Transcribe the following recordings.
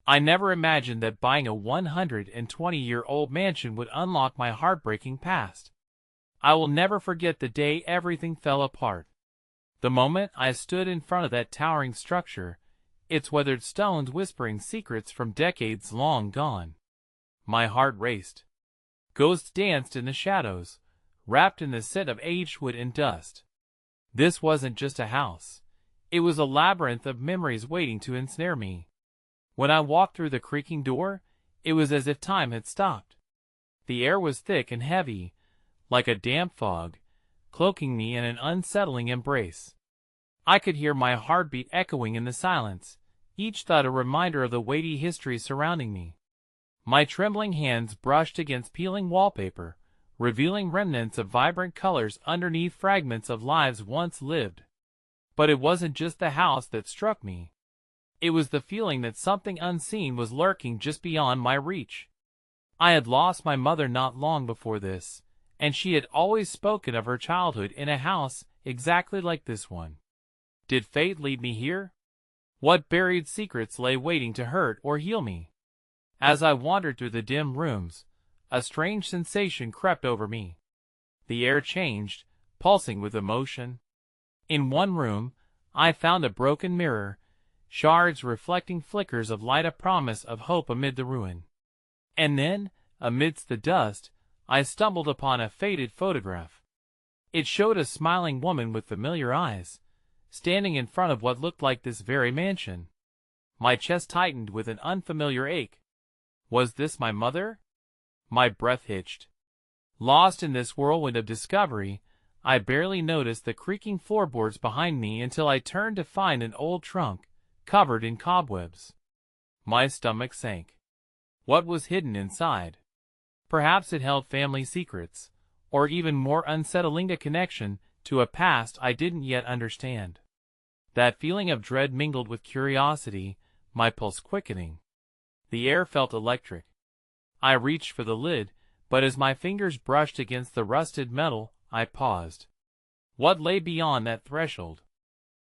I never imagined that buying a 120-year-old mansion would unlock my heartbreaking past. I will never forget the day everything fell apart. The moment I stood in front of that towering structure, its weathered stones whispering secrets from decades long gone. My heart raced. Ghosts danced in the shadows, wrapped in the scent of aged wood and dust. This wasn't just a house. It was a labyrinth of memories waiting to ensnare me. When I walked through the creaking door, it was as if time had stopped. The air was thick and heavy, like a damp fog, cloaking me in an unsettling embrace. I could hear my heartbeat echoing in the silence, each thought a reminder of the weighty history surrounding me. My trembling hands brushed against peeling wallpaper, revealing remnants of vibrant colors underneath fragments of lives once lived. But it wasn't just the house that struck me. It was the feeling that something unseen was lurking just beyond my reach. I had lost my mother not long before this, and she had always spoken of her childhood in a house exactly like this one. Did fate lead me here? What buried secrets lay waiting to hurt or heal me? As I wandered through the dim rooms, a strange sensation crept over me. The air changed, pulsing with emotion. In one room, I found a broken mirror, shards reflecting flickers of light, a promise of hope amid the ruin. And then, amidst the dust, I stumbled upon a faded photograph. It showed a smiling woman with familiar eyes, standing in front of what looked like this very mansion. My chest tightened with an unfamiliar ache. Was this my mother? My breath hitched. Lost in this whirlwind of discovery, I barely noticed the creaking floorboards behind me until I turned to find an old trunk, covered in cobwebs. My stomach sank. What was hidden inside? Perhaps it held family secrets, or even more unsettling, a connection to a past I didn't yet understand. That feeling of dread mingled with curiosity, my pulse quickening. The air felt electric. I reached for the lid, but as my fingers brushed against the rusted metal, I paused. What lay beyond that threshold?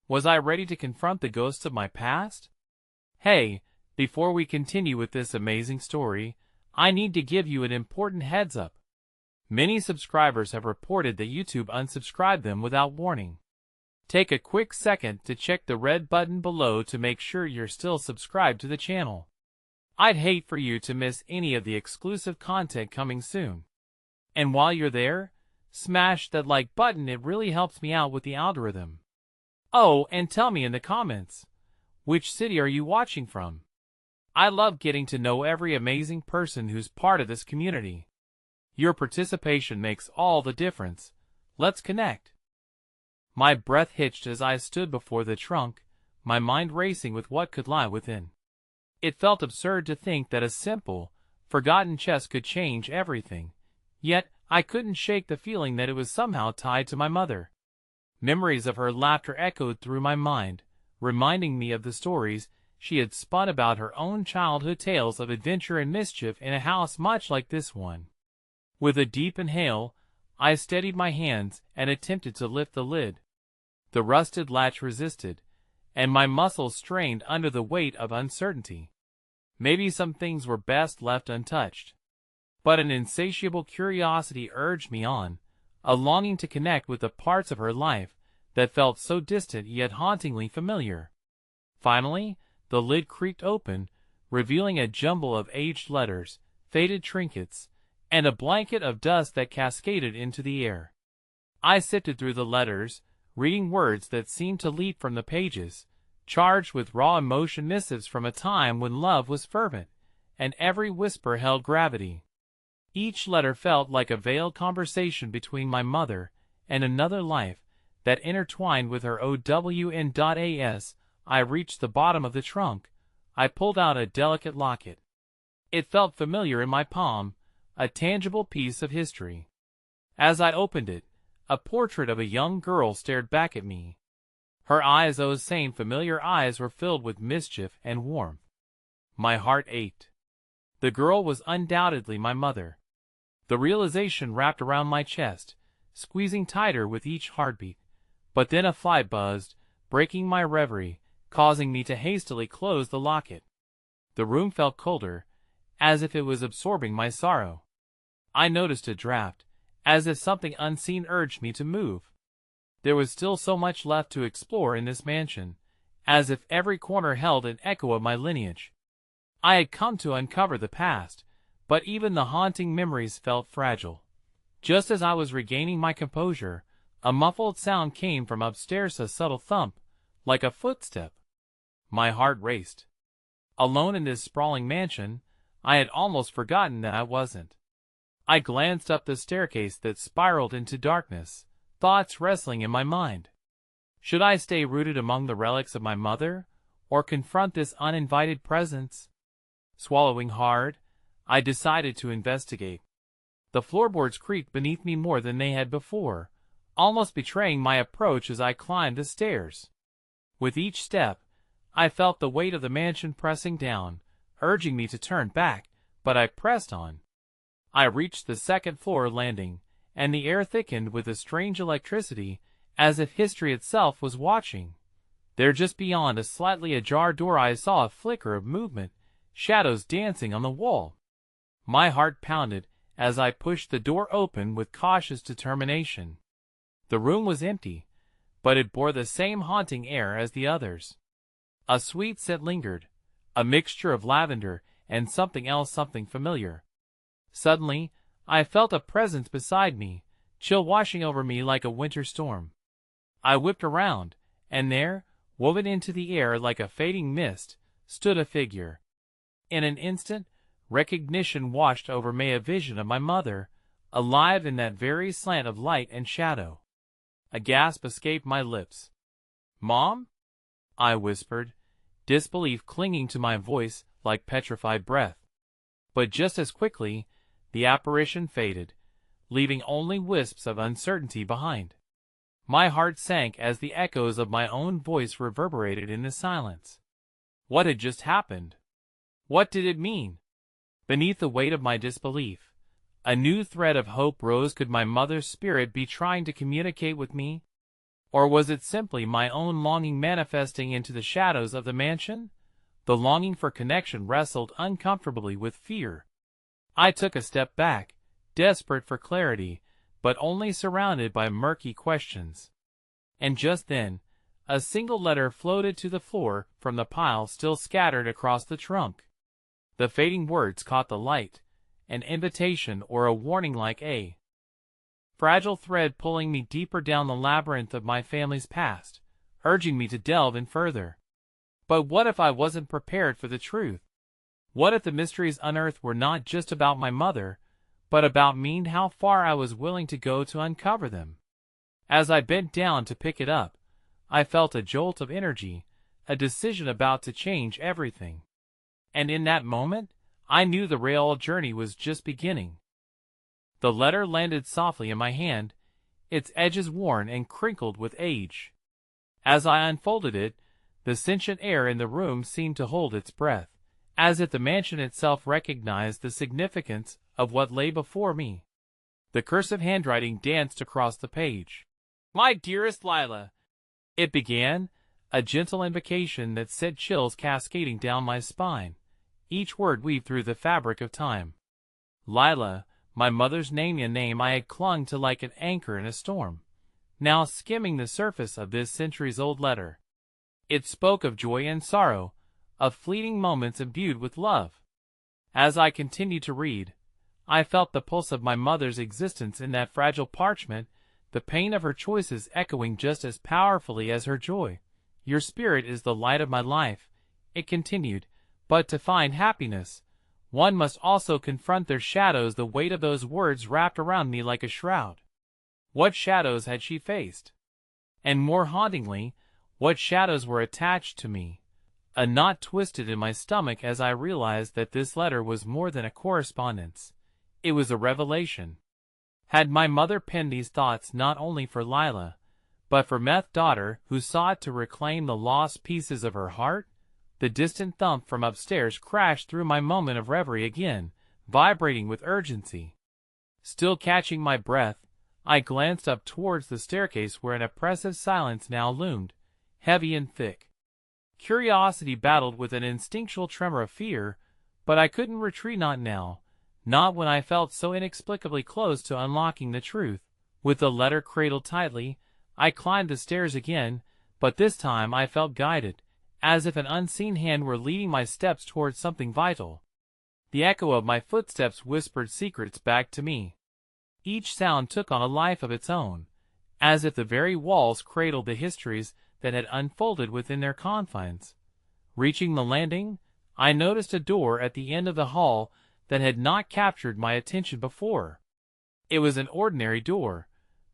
Was I ready to confront the ghosts of my past? Hey, before we continue with this amazing story, I need to give you an important heads up. Many subscribers have reported that YouTube unsubscribed them without warning. Take a quick second to check the red button below to make sure you're still subscribed to the channel. I'd hate for you to miss any of the exclusive content coming soon. And while you're there, smash that like button, it really helps me out with the algorithm. Oh, and tell me in the comments, which city are you watching from? I love getting to know every amazing person who's part of this community. Your participation makes all the difference. Let's connect. My breath hitched as I stood before the trunk, my mind racing with what could lie within. It felt absurd to think that a simple, forgotten chest could change everything, yet I couldn't shake the feeling that it was somehow tied to my mother. Memories of her laughter echoed through my mind, reminding me of the stories she had spun about her own childhood, tales of adventure and mischief in a house much like this one. With a deep inhale, I steadied my hands and attempted to lift the lid. The rusted latch resisted, and my muscles strained under the weight of uncertainty. Maybe some things were best left untouched. But an insatiable curiosity urged me on, a longing to connect with the parts of her life that felt so distant yet hauntingly familiar. Finally, the lid creaked open, revealing a jumble of aged letters, faded trinkets, and a blanket of dust that cascaded into the air. I sifted through the letters, reading words that seemed to leap from the pages, charged with raw emotion, missives from a time when love was fervent, and every whisper held gravity. Each letter felt like a veiled conversation between my mother and another life that intertwined with her. OWN.AS. I reached the bottom of the trunk. I pulled out a delicate locket. It felt familiar in my palm, a tangible piece of history. As I opened it, a portrait of a young girl stared back at me. Her eyes, those same familiar eyes, were filled with mischief and warmth. My heart ached. The girl was undoubtedly my mother. The realization wrapped around my chest, squeezing tighter with each heartbeat. But then a fly buzzed, breaking my reverie, causing me to hastily close the locket. The room felt colder, as if it was absorbing my sorrow. I noticed a draft, as if something unseen urged me to move. There was still so much left to explore in this mansion, as if every corner held an echo of my lineage. I had come to uncover the past, but even the haunting memories felt fragile. Just as I was regaining my composure, a muffled sound came from upstairs, a subtle thump, like a footstep. My heart raced. Alone in this sprawling mansion, I had almost forgotten that I wasn't. I glanced up the staircase that spiraled into darkness, thoughts wrestling in my mind. Should I stay rooted among the relics of my mother, or confront this uninvited presence? Swallowing hard, I decided to investigate. The floorboards creaked beneath me more than they had before, almost betraying my approach as I climbed the stairs. With each step, I felt the weight of the mansion pressing down, urging me to turn back, but I pressed on. I reached the second-floor landing, and the air thickened with a strange electricity, as if history itself was watching. There, just beyond a slightly ajar door, I saw a flicker of movement, shadows dancing on the wall. My heart pounded as I pushed the door open with cautious determination. The room was empty, but it bore the same haunting air as the others. A sweet scent lingered, a mixture of lavender and something else, something familiar. Suddenly, I felt a presence beside me, chill washing over me like a winter storm. I whipped around, and there, woven into the air like a fading mist, stood a figure. In an instant, recognition washed over me, a vision of my mother, alive in that very slant of light and shadow. A gasp escaped my lips. "Mom?" I whispered, disbelief clinging to my voice like petrified breath. But just as quickly, the apparition faded, leaving only wisps of uncertainty behind. My heart sank as the echoes of my own voice reverberated in the silence. What had just happened? What did it mean? Beneath the weight of my disbelief, a new thread of hope rose. Could my mother's spirit be trying to communicate with me? Or was it simply my own longing manifesting into the shadows of the mansion? The longing for connection wrestled uncomfortably with fear. I took a step back, desperate for clarity, but only surrounded by murky questions. And just then, a single letter floated to the floor from the pile still scattered across the trunk. The fading words caught the light, an invitation or a warning, like a fragile thread pulling me deeper down the labyrinth of my family's past, urging me to delve in further. But what if I wasn't prepared for the truth? What if the mysteries unearthed were not just about my mother, but about me, and how far I was willing to go to uncover them? As I bent down to pick it up, I felt a jolt of energy, a decision about to change everything. And in that moment, I knew the real journey was just beginning. The letter landed softly in my hand, its edges worn and crinkled with age. As I unfolded it, the sentient air in the room seemed to hold its breath, as if the mansion itself recognized the significance of what lay before me. The cursive handwriting danced across the page. "My dearest Lila," it began, a gentle invocation that sent chills cascading down my spine, each word weaved through the fabric of time. Lila, my mother's name, a name I had clung to like an anchor in a storm, now skimming the surface of this centuries-old letter. It spoke of joy and sorrow, of fleeting moments imbued with love. As I continued to read, I felt the pulse of my mother's existence in that fragile parchment, the pain of her choices echoing just as powerfully as her joy. "Your spirit is the light of my life," it continued, "but to find happiness, one must also confront their shadows." The weight of those words wrapped around me like a shroud. What shadows had she faced? And more hauntingly, what shadows were attached to me? A knot twisted in my stomach as I realized that this letter was more than a correspondence. It was a revelation. Had my mother penned these thoughts not only for Lila, but for Meth's daughter who sought to reclaim the lost pieces of her heart? The distant thump from upstairs crashed through my moment of reverie again, vibrating with urgency. Still catching my breath, I glanced up towards the staircase where an oppressive silence now loomed, heavy and thick. Curiosity battled with an instinctual tremor of fear, but I couldn't retreat, not now, not when I felt so inexplicably close to unlocking the truth. With the letter cradled tightly, I climbed the stairs again, but this time I felt guided, as if an unseen hand were leading my steps towards something vital. The echo of my footsteps whispered secrets back to me. Each sound took on a life of its own, as if the very walls cradled the histories that had unfolded within their confines. Reaching the landing, I noticed a door at the end of the hall that had not captured my attention before. It was an ordinary door,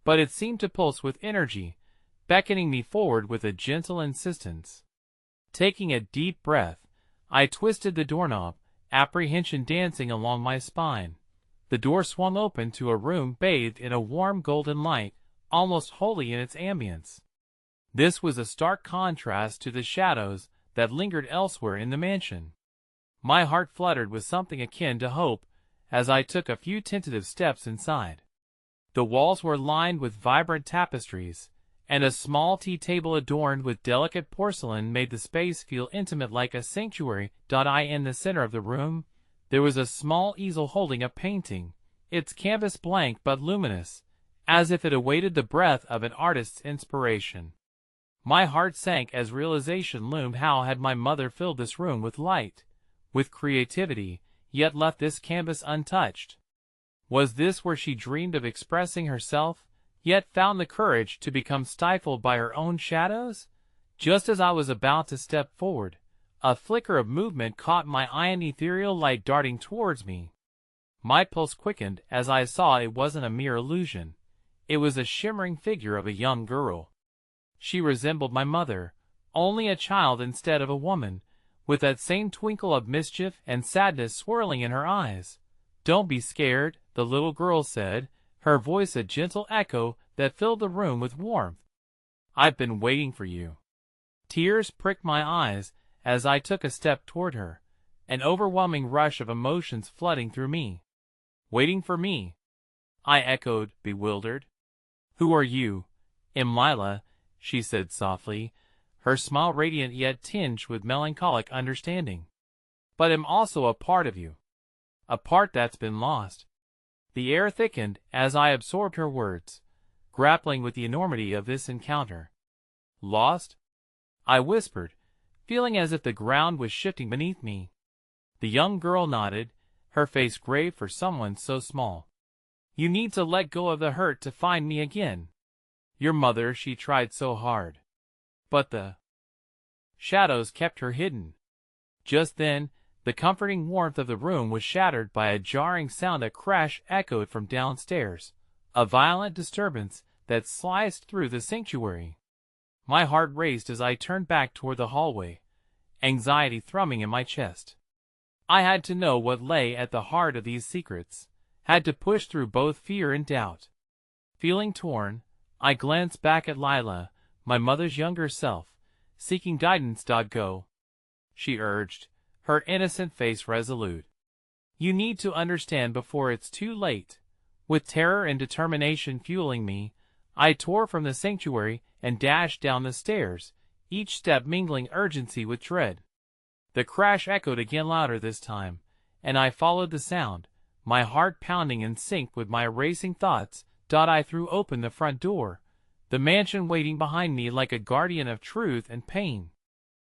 but it seemed to pulse with energy, beckoning me forward with a gentle insistence. Taking a deep breath, I twisted the doorknob, apprehension dancing along my spine. The door swung open to a room bathed in a warm golden light, almost holy in its ambience. This was a stark contrast to the shadows that lingered elsewhere in the mansion. My heart fluttered with something akin to hope as I took a few tentative steps inside. The walls were lined with vibrant tapestries, and a small tea table adorned with delicate porcelain made the space feel intimate, like a sanctuary. In the center of the room, there was a small easel holding a painting, its canvas blank but luminous, as if it awaited the breath of an artist's inspiration. My heart sank as realization loomed. How had my mother filled this room with light, with creativity, yet left this canvas untouched? Was this where she dreamed of expressing herself, yet found the courage to become stifled by her own shadows? Just as I was about to step forward, a flicker of movement caught my eye, an ethereal light darting towards me. My pulse quickened as I saw it wasn't a mere illusion. It was a shimmering figure of a young girl. She resembled my mother, only a child instead of a woman, with that same twinkle of mischief and sadness swirling in her eyes. "Don't be scared," the little girl said, her voice a gentle echo that filled the room with warmth. "I've been waiting for you." Tears pricked my eyes as I took a step toward her, an overwhelming rush of emotions flooding through me. "Waiting for me?" I echoed, bewildered. "Who are you?" "I'm Lila," she said softly, her smile radiant yet tinged with melancholic understanding. "But I'm also a part of you. A part that's been lost." The air thickened as I absorbed her words, grappling with the enormity of this encounter. "Lost?" I whispered, feeling as if the ground was shifting beneath me. The young girl nodded, her face grave for someone so small. "You need to let go of the hurt to find me again. Your mother, she tried so hard. But the shadows kept her hidden." Just then, the comforting warmth of the room was shattered by a jarring sound. A crash echoed from downstairs, a violent disturbance that sliced through the sanctuary. My heart raced as I turned back toward the hallway, anxiety thrumming in my chest. I had to know what lay at the heart of these secrets, had to push through both fear and doubt. Feeling torn, I glanced back at Lila, my mother's younger self, seeking guidance. "Go," she urged, her innocent face resolute. "You need to understand before it's too late." With terror and determination fueling me, I tore from the sanctuary and dashed down the stairs, each step mingling urgency with dread. The crash echoed again, louder this time, and I followed the sound, my heart pounding in sync with my racing thoughts. I threw open the front door, the mansion waiting behind me like a guardian of truth and pain.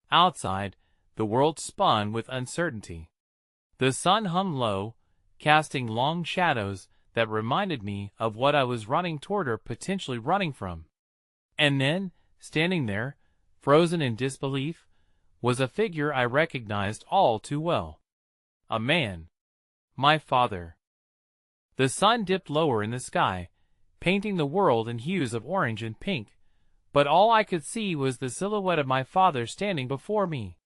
Outside, the world spun with uncertainty. The sun hung low, casting long shadows that reminded me of what I was running toward, or potentially running from. And then, standing there, frozen in disbelief, was a figure I recognized all too well. A man. My father. The sun dipped lower in the sky, painting the world in hues of orange and pink, but all I could see was the silhouette of my father standing before me.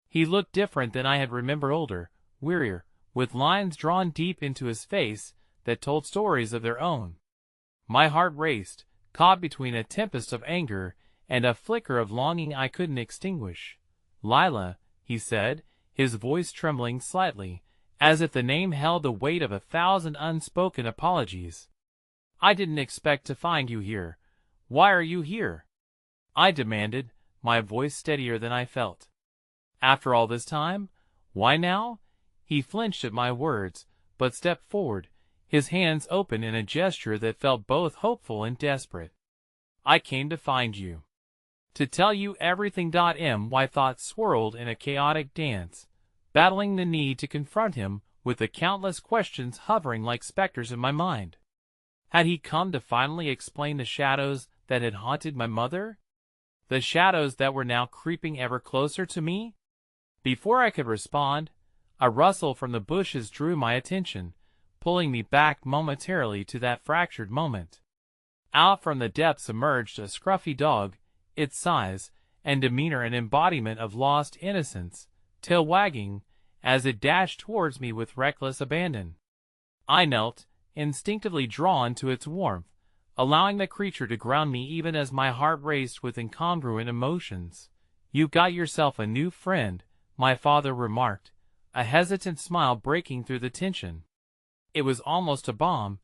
He looked different than I had remembered, older, wearier, with lines drawn deep into his face that told stories of their own. My heart raced, caught between a tempest of anger and a flicker of longing I couldn't extinguish. "Lila," he said, his voice trembling slightly, as if the name held the weight of 1,000 unspoken apologies. "I didn't expect to find you here. Why are you here?" I demanded, my voice steadier than I felt. After all this time? Why now? He flinched at my words, but stepped forward, his hands open in a gesture that felt both hopeful and desperate. I came to find you. To tell you everything. My thoughts swirled in a chaotic dance, battling the need to confront him with the countless questions hovering like specters in my mind. Had he come to finally explain the shadows that had haunted my mother? The shadows that were now creeping ever closer to me? Before I could respond, a rustle from the bushes drew my attention, pulling me back momentarily to that fractured moment. Out from the depths emerged a scruffy dog, its size and demeanor an embodiment of lost innocence, tail wagging, as it dashed towards me with reckless abandon. I knelt, instinctively drawn to its warmth, allowing the creature to ground me even as my heart raced with incongruent emotions. "You've got yourself a new friend," my father remarked, a hesitant smile breaking through the tension. It was almost a balm,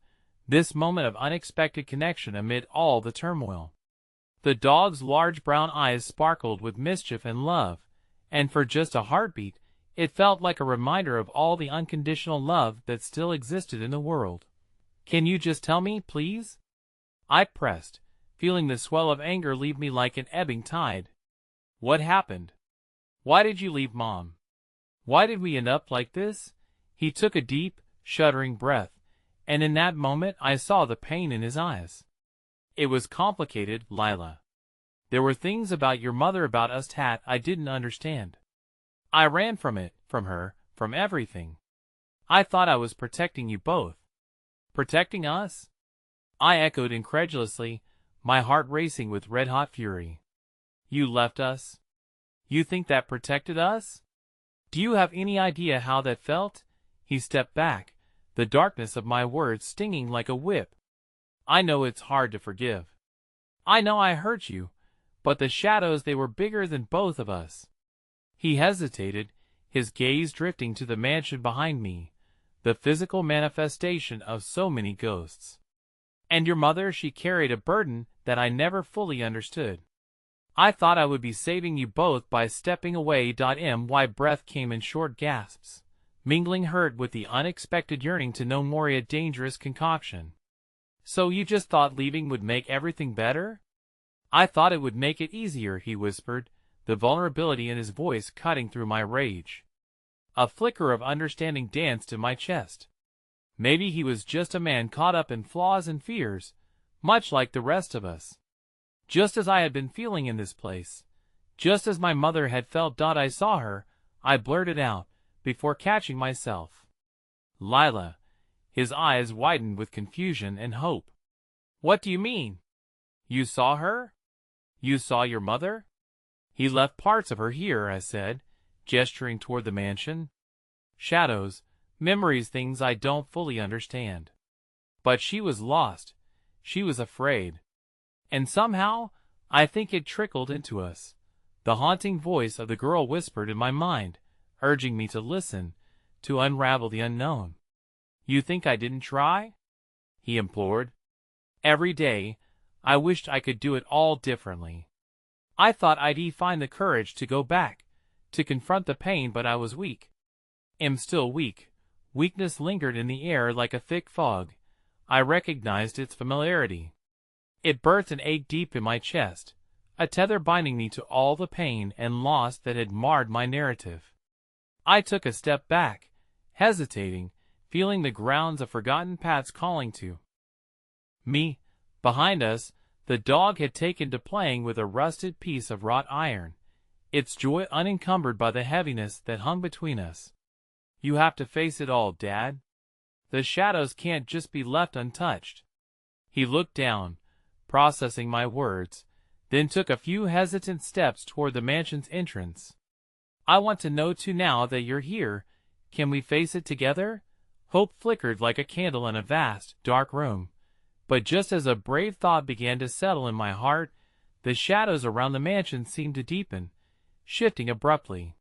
this moment of unexpected connection amid all the turmoil. The dog's large brown eyes sparkled with mischief and love, and for just a heartbeat, it felt like a reminder of all the unconditional love that still existed in the world. "Can you just tell me, please?" I pressed, feeling the swell of anger leave me like an ebbing tide. "What happened? Why did you leave Mom? Why did we end up like this?" He took a deep, shuddering breath, and in that moment I saw the pain in his eyes. "It was complicated, Lila. There were things about your mother, about us, Tat, I didn't understand. I ran from it, from her, from everything. I thought I was protecting you both." "Protecting us?" I echoed incredulously, my heart racing with red-hot fury. "You left us? You think that protected us? Do you have any idea how that felt?" He stepped back, the darkness of my words stinging like a whip. "I know it's hard to forgive. I know I hurt you, but the shadows, they were bigger than both of us." He hesitated, his gaze drifting to the mansion behind me, the physical manifestation of so many ghosts. "And your mother, she carried a burden that I never fully understood. I thought I would be saving you both by stepping away." My breath came in short gasps, mingling hurt with the unexpected yearning to know more, a dangerous concoction. "So you just thought leaving would make everything better?" "I thought it would make it easier," he whispered, the vulnerability in his voice cutting through my rage. A flicker of understanding danced in my chest. Maybe he was just a man caught up in flaws and fears, much like the rest of us. Just as I had been feeling in this place, just as my mother had felt. "I saw her," I blurted out, before catching myself. "Lila." His eyes widened with confusion and hope. "What do you mean? You saw her? You saw your mother?" "He left parts of her here," I said, gesturing toward the mansion. "Shadows, memories, things I don't fully understand. But she was lost. She was afraid. And somehow, I think it trickled into us." The haunting voice of the girl whispered in my mind, urging me to listen, to unravel the unknown. "You think I didn't try?" he implored. "Every day, I wished I could do it all differently. I thought I'd find the courage to go back, to confront the pain, but I was weak. Am still weak." Weakness lingered in the air like a thick fog. I recognized its familiarity. It birthed an ache deep in my chest, a tether binding me to all the pain and loss that had marred my narrative. I took a step back, hesitating, feeling the grounds of forgotten paths calling to me. Behind us, the dog had taken to playing with a rusted piece of wrought iron, its joy unencumbered by the heaviness that hung between us. "You have to face it all, Dad. The shadows can't just be left untouched." He looked down, processing my words, then took a few hesitant steps toward the mansion's entrance. "I want to know too, now that you're here, can we face it together?" Hope flickered like a candle in a vast, dark room. But just as a brave thought began to settle in my heart, the shadows around the mansion seemed to deepen, shifting abruptly.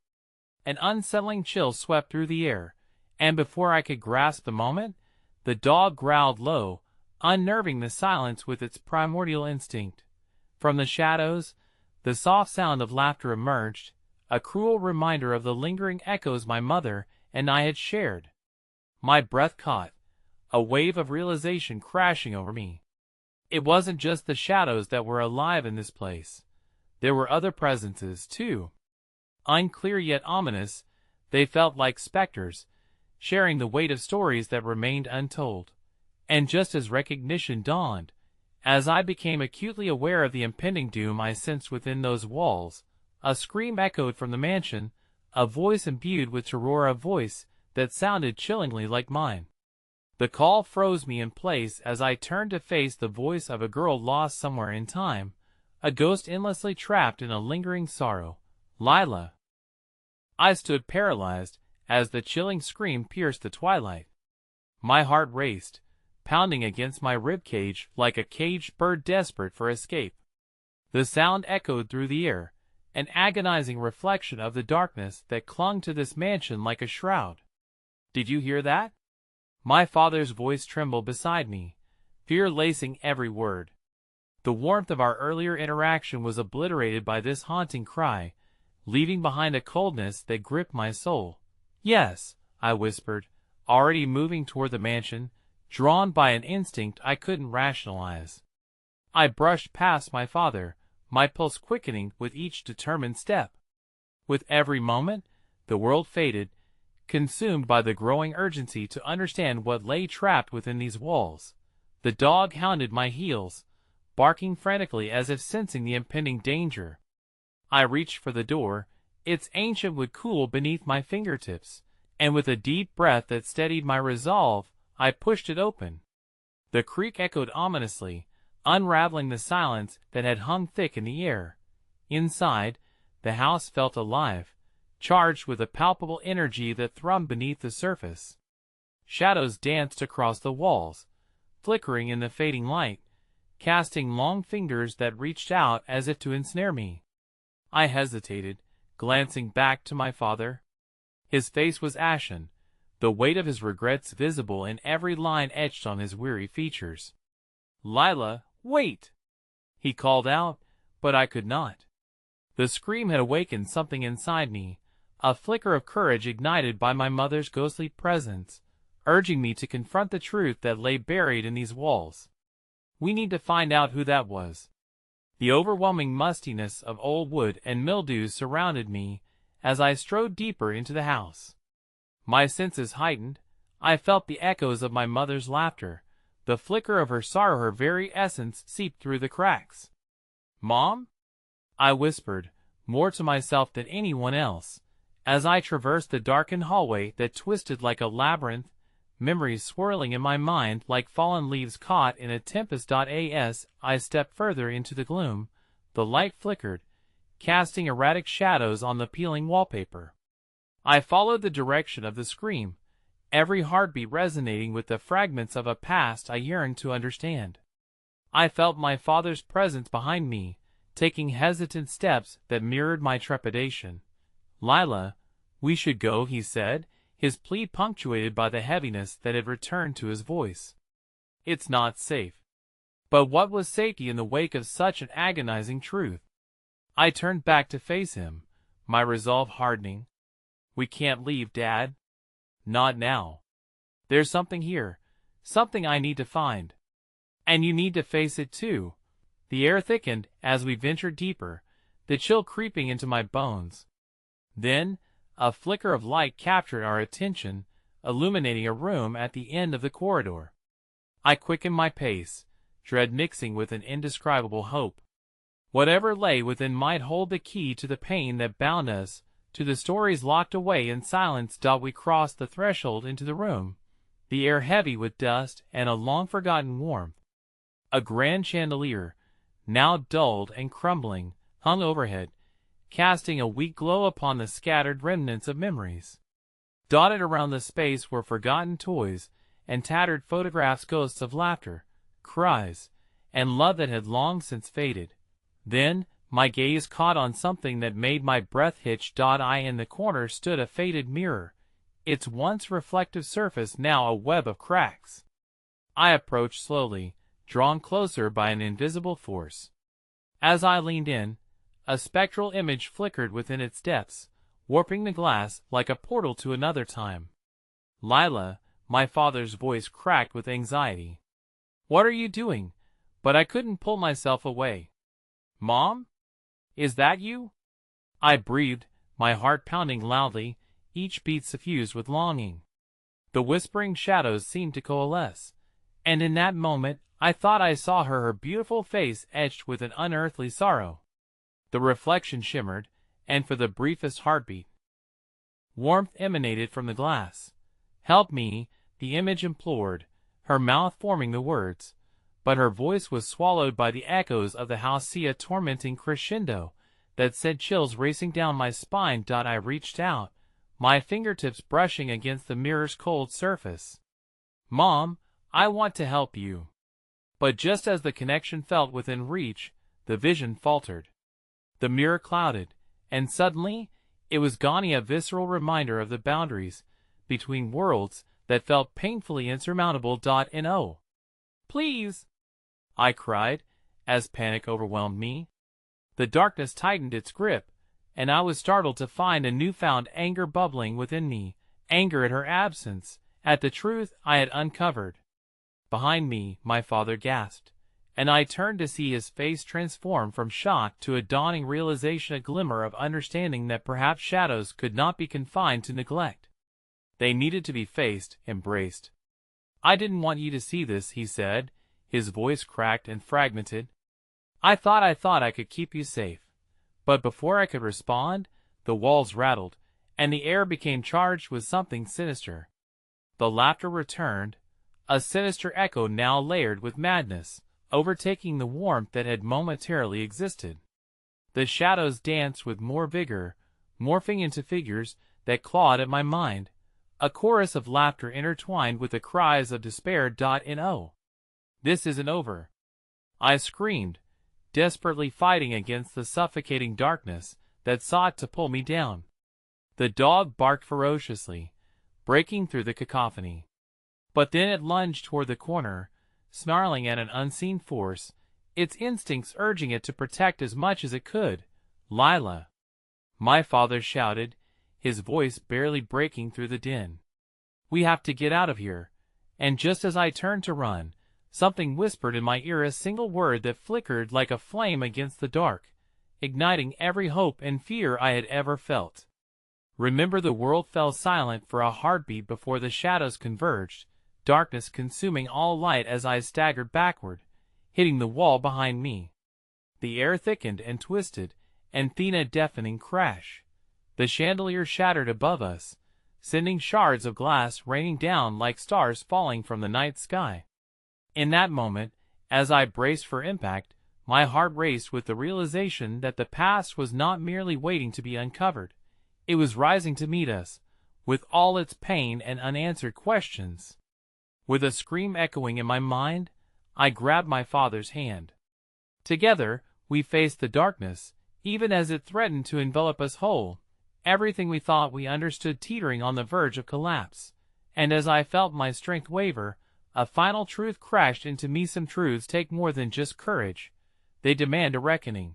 An unsettling chill swept through the air, and before I could grasp the moment, the dog growled low, unnerving the silence with its primordial instinct. From the shadows, the soft sound of laughter emerged, a cruel reminder of the lingering echoes my mother and I had shared. My breath caught, a wave of realization crashing over me. It wasn't just the shadows that were alive in this place. There were other presences, too. Unclear yet ominous, they felt like specters, sharing the weight of stories that remained untold. And just as recognition dawned, as I became acutely aware of the impending doom I sensed within those walls, a scream echoed from the mansion, a voice imbued with terror, a voice that sounded chillingly like mine. The call froze me in place as I turned to face the voice of a girl lost somewhere in time, a ghost endlessly trapped in a lingering sorrow. Lila. I stood paralyzed as the chilling scream pierced the twilight. My heart raced, pounding against my ribcage like a caged bird desperate for escape. The sound echoed through the air, an agonizing reflection of the darkness that clung to this mansion like a shroud. "Did you hear that?" My father's voice trembled beside me, fear lacing every word. The warmth of our earlier interaction was obliterated by this haunting cry, leaving behind a coldness that gripped my soul. "Yes," I whispered, already moving toward the mansion, drawn by an instinct I couldn't rationalize. I brushed past my father, my pulse quickening with each determined step. With every moment, the world faded, consumed by the growing urgency to understand what lay trapped within these walls. The dog hounded my heels, barking frantically as if sensing the impending danger. I reached for the door, its ancient wood cool beneath my fingertips, and with a deep breath that steadied my resolve, I pushed it open. The creak echoed ominously, unraveling the silence that had hung thick in the air. Inside, the house felt alive, charged with a palpable energy that thrummed beneath the surface. Shadows danced across the walls, flickering in the fading light, casting long fingers that reached out as if to ensnare me. I hesitated, glancing back to my father. His face was ashen, the weight of his regrets visible in every line etched on his weary features. "Lila, wait!" he called out, but I could not. The scream had awakened something inside me, a flicker of courage ignited by my mother's ghostly presence, urging me to confront the truth that lay buried in these walls. We need to find out who that was. The overwhelming mustiness of old wood and mildew surrounded me as I strode deeper into the house. My senses heightened. I felt the echoes of my mother's laughter, the flicker of her sorrow, her very essence seeped through the cracks. "Mom?" I whispered, more to myself than anyone else, as I traversed the darkened hallway that twisted like a labyrinth, memories swirling in my mind like fallen leaves caught in a tempest. As I stepped further into the gloom, the light flickered, casting erratic shadows on the peeling wallpaper. I followed the direction of the scream, every heartbeat resonating with the fragments of a past I yearned to understand. I felt my father's presence behind me, taking hesitant steps that mirrored my trepidation. "Lila, we should go," he said, his plea punctuated by the heaviness that had returned to his voice. "It's not safe." But what was safety in the wake of such an agonizing truth? I turned back to face him, my resolve hardening. "We can't leave, Dad." "Not now. There's something here, something I need to find. And you need to face it too." The air thickened as we ventured deeper, the chill creeping into my bones. Then, a flicker of light captured our attention, illuminating a room at the end of the corridor. I quickened my pace, dread mixing with an indescribable hope. Whatever lay within might hold the key to the pain that bound us, to the stories locked away in silence. We crossed the threshold into the room, the air heavy with dust and a long-forgotten warmth. A grand chandelier, now dulled and crumbling, hung overhead, casting a weak glow upon the scattered remnants of memories. Dotted around the space were forgotten toys and tattered photographs, ghosts of laughter, cries, and love that had long since faded. Then, my gaze caught on something that made my breath hitch. In the corner stood a faded mirror, its once reflective surface now a web of cracks. I approached slowly, drawn closer by an invisible force. As I leaned in, A spectral image flickered within its depths, warping the glass like a portal to another time. "Lila," my father's voice cracked with anxiety. "What are you doing?" But I couldn't pull myself away. "Mom? Is that you?" I breathed, my heart pounding loudly, each beat suffused with longing. The whispering shadows seemed to coalesce, and in that moment I thought I saw her beautiful face etched with an unearthly sorrow. The reflection shimmered, and for the briefest heartbeat, warmth emanated from the glass. "Help me," the image implored, her mouth forming the words, but her voice was swallowed by the echoes of the house, a tormenting crescendo that sent chills racing down my spine. I reached out, my fingertips brushing against the mirror's cold surface. "Mom, I want to help you." But just as the connection felt within reach, the vision faltered. The mirror clouded, and suddenly, it was gone, a visceral reminder of the boundaries between worlds that felt painfully insurmountable. "No. Please!" I cried, as panic overwhelmed me. The darkness tightened its grip, and I was startled to find a newfound anger bubbling within me, anger at her absence, at the truth I had uncovered. Behind me, my father gasped, and I turned to see his face transform from shock to a dawning realization, a glimmer of understanding that perhaps shadows could not be confined to neglect. They needed to be faced, embraced. "I didn't want you to see this," he said, his voice cracked and fragmented. I thought I could keep you safe." But before I could respond, the walls rattled, and the air became charged with something sinister. The laughter returned, a sinister echo now layered with madness, overtaking the warmth that had momentarily existed. The shadows danced with more vigor, morphing into figures that clawed at my mind, a chorus of laughter intertwined with the cries of despair. "No. This isn't over," I screamed, desperately fighting against the suffocating darkness that sought to pull me down. The dog barked ferociously, breaking through the cacophony. But then it lunged toward the corner, snarling at an unseen force, its instincts urging it to protect as much as it could. "Lila!" my father shouted, his voice barely breaking through the din. "We have to get out of here." And just as I turned to run, something whispered in my ear, a single word that flickered like a flame against the dark, igniting every hope and fear I had ever felt. "Remember." The world fell silent for a heartbeat before the shadows converged, darkness consuming all light as I staggered backward, hitting the wall behind me. The air thickened and twisted, and then a deafening crash. The chandelier shattered above us, sending shards of glass raining down like stars falling from the night sky. In that moment, as I braced for impact, my heart raced with the realization that the past was not merely waiting to be uncovered. It was rising to meet us, with all its pain and unanswered questions. With a scream echoing in my mind, I grabbed my father's hand. Together, we faced the darkness, even as it threatened to envelop us whole, everything we thought we understood teetering on the verge of collapse. And as I felt my strength waver, a final truth crashed into me. Some truths take more than just courage. They demand a reckoning.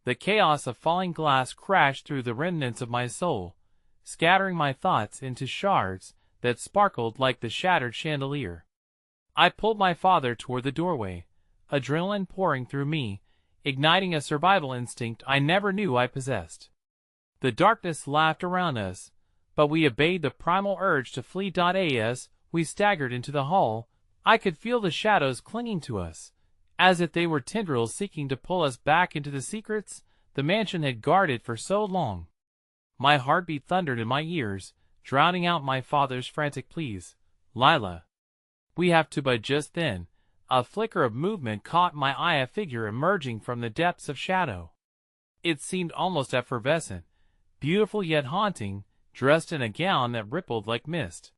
The chaos of falling glass crashed through the remnants of my soul, scattering my thoughts into shards that sparkled like the shattered chandelier. I pulled my father toward the doorway, adrenaline pouring through me, igniting a survival instinct I never knew I possessed. The darkness laughed around us, but we obeyed the primal urge to flee. As we staggered into the hall, I could feel the shadows clinging to us, as if they were tendrils seeking to pull us back into the secrets the mansion had guarded for so long. My heartbeat thundered in my ears, drowning out my father's frantic pleas. "Lila, we have to." But just then, a flicker of movement caught my eye, a figure emerging from the depths of shadow. It seemed almost effervescent, beautiful yet haunting, dressed in a gown that rippled like mist.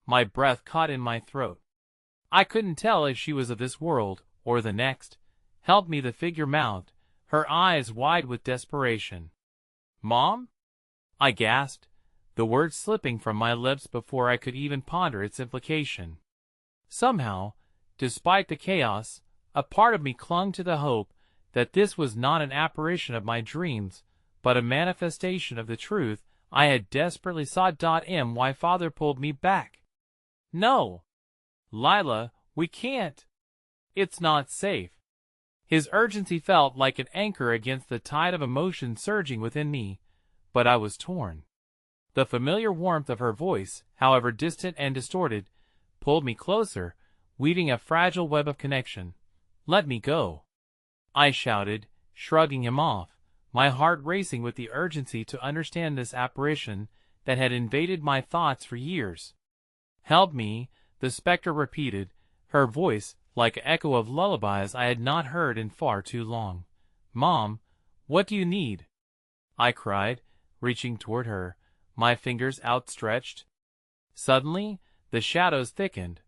My breath caught in my throat. I couldn't tell if she was of this world or the next. "Help me," the figure mouthed, her eyes wide with desperation. "Mom?" I gasped, the word slipping from my lips before I could even ponder its implication. Somehow, despite the chaos, a part of me clung to the hope that this was not an apparition of my dreams, but a manifestation of the truth I had desperately sought. My father pulled me back. "No, Lila, we can't. It's not safe." His urgency felt like an anchor against the tide of emotion surging within me, but I was torn. The familiar warmth of her voice, however distant and distorted, pulled me closer, weaving a fragile web of connection. "Let me go," I shouted, shrugging him off, my heart racing with the urgency to understand this apparition that had invaded my thoughts for years. "Help me," the specter repeated, her voice like an echo of lullabies I had not heard in far too long. "Mom, what do you need?" I cried, reaching toward her, my fingers outstretched. Suddenly, the shadows thickened,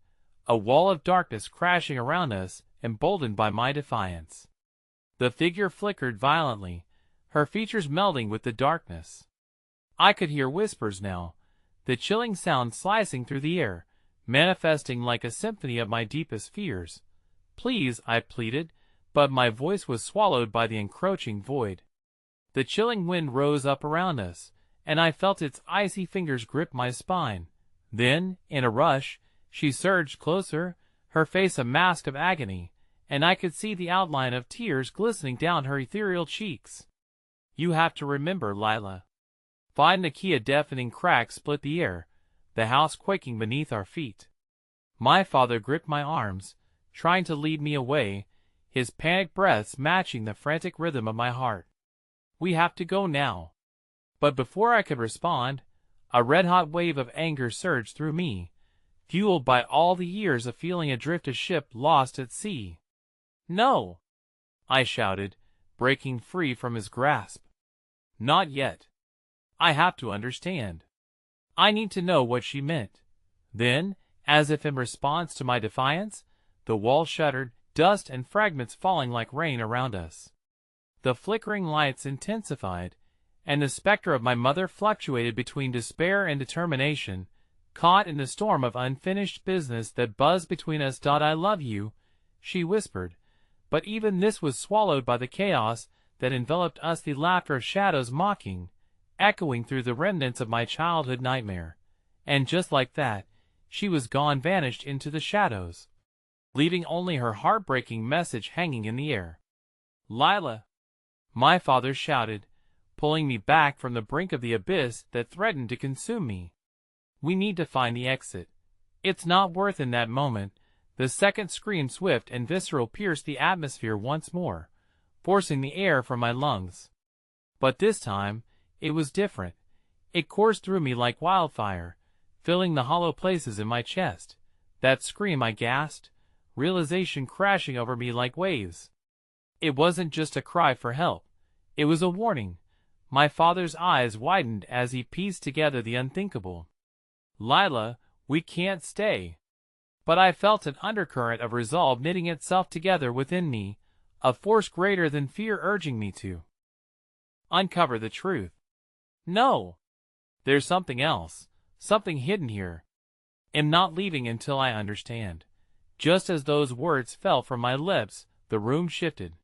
a wall of darkness crashing around us, emboldened by my defiance. The figure flickered violently, her features melding with the darkness. I could hear whispers now, the chilling sound slicing through the air, manifesting like a symphony of my deepest fears. "Please," I pleaded, but my voice was swallowed by the encroaching void. The chilling wind rose up around us, and I felt its icy fingers grip my spine. Then, in a rush, she surged closer, her face a mask of agony, and I could see the outline of tears glistening down her ethereal cheeks. "You have to remember, Lila." Find the key. A deafening crack split the air, the house quaking beneath our feet. My father gripped my arms, trying to lead me away, his panicked breaths matching the frantic rhythm of my heart. "We have to go now." But before I could respond, a red-hot wave of anger surged through me, fueled by all the years of feeling adrift a ship lost at sea. "No!" I shouted, breaking free from his grasp. "Not yet. I have to understand. I need to know what she meant." Then, as if in response to my defiance, the wall shuddered, dust and fragments falling like rain around us. The flickering lights intensified, and the specter of my mother fluctuated between despair and determination, caught in the storm of unfinished business that buzzed between us. "I love you," she whispered, but even this was swallowed by the chaos that enveloped us, the laughter of shadows mocking, echoing through the remnants of my childhood nightmare. And just like that, she was gone, vanished into the shadows, leaving only her heartbreaking message hanging in the air. "Lila!" my father shouted, pulling me back from the brink of the abyss that threatened to consume me. "We need to find the exit. It's not worth." In that moment, the second scream, swift and visceral, pierced the atmosphere once more, forcing the air from my lungs. But this time, it was different. It coursed through me like wildfire, filling the hollow places in my chest. That scream, I gasped, realization crashing over me like waves. It wasn't just a cry for help. It was a warning. My father's eyes widened as he pieced together the unthinkable. "Lila, we can't stay." But I felt an undercurrent of resolve knitting itself together within me, a force greater than fear urging me to uncover the truth. "No! There's something else, something hidden here. I'm not leaving until I understand." Just as those words fell from my lips, the room shifted.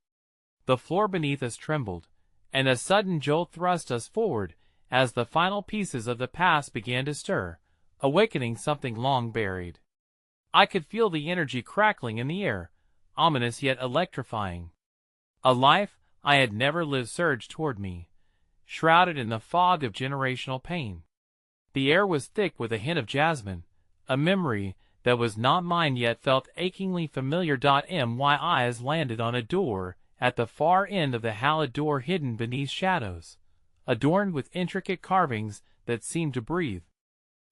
The floor beneath us trembled, and a sudden jolt thrust us forward as the final pieces of the past began to stir, awakening something long buried. I could feel the energy crackling in the air, ominous yet electrifying. A life I had never lived surged toward me, shrouded in the fog of generational pain. The air was thick with a hint of jasmine, a memory that was not mine yet felt achingly familiar. My eyes landed on a door at the far end of the hallowed door, hidden beneath shadows, adorned with intricate carvings that seemed to breathe.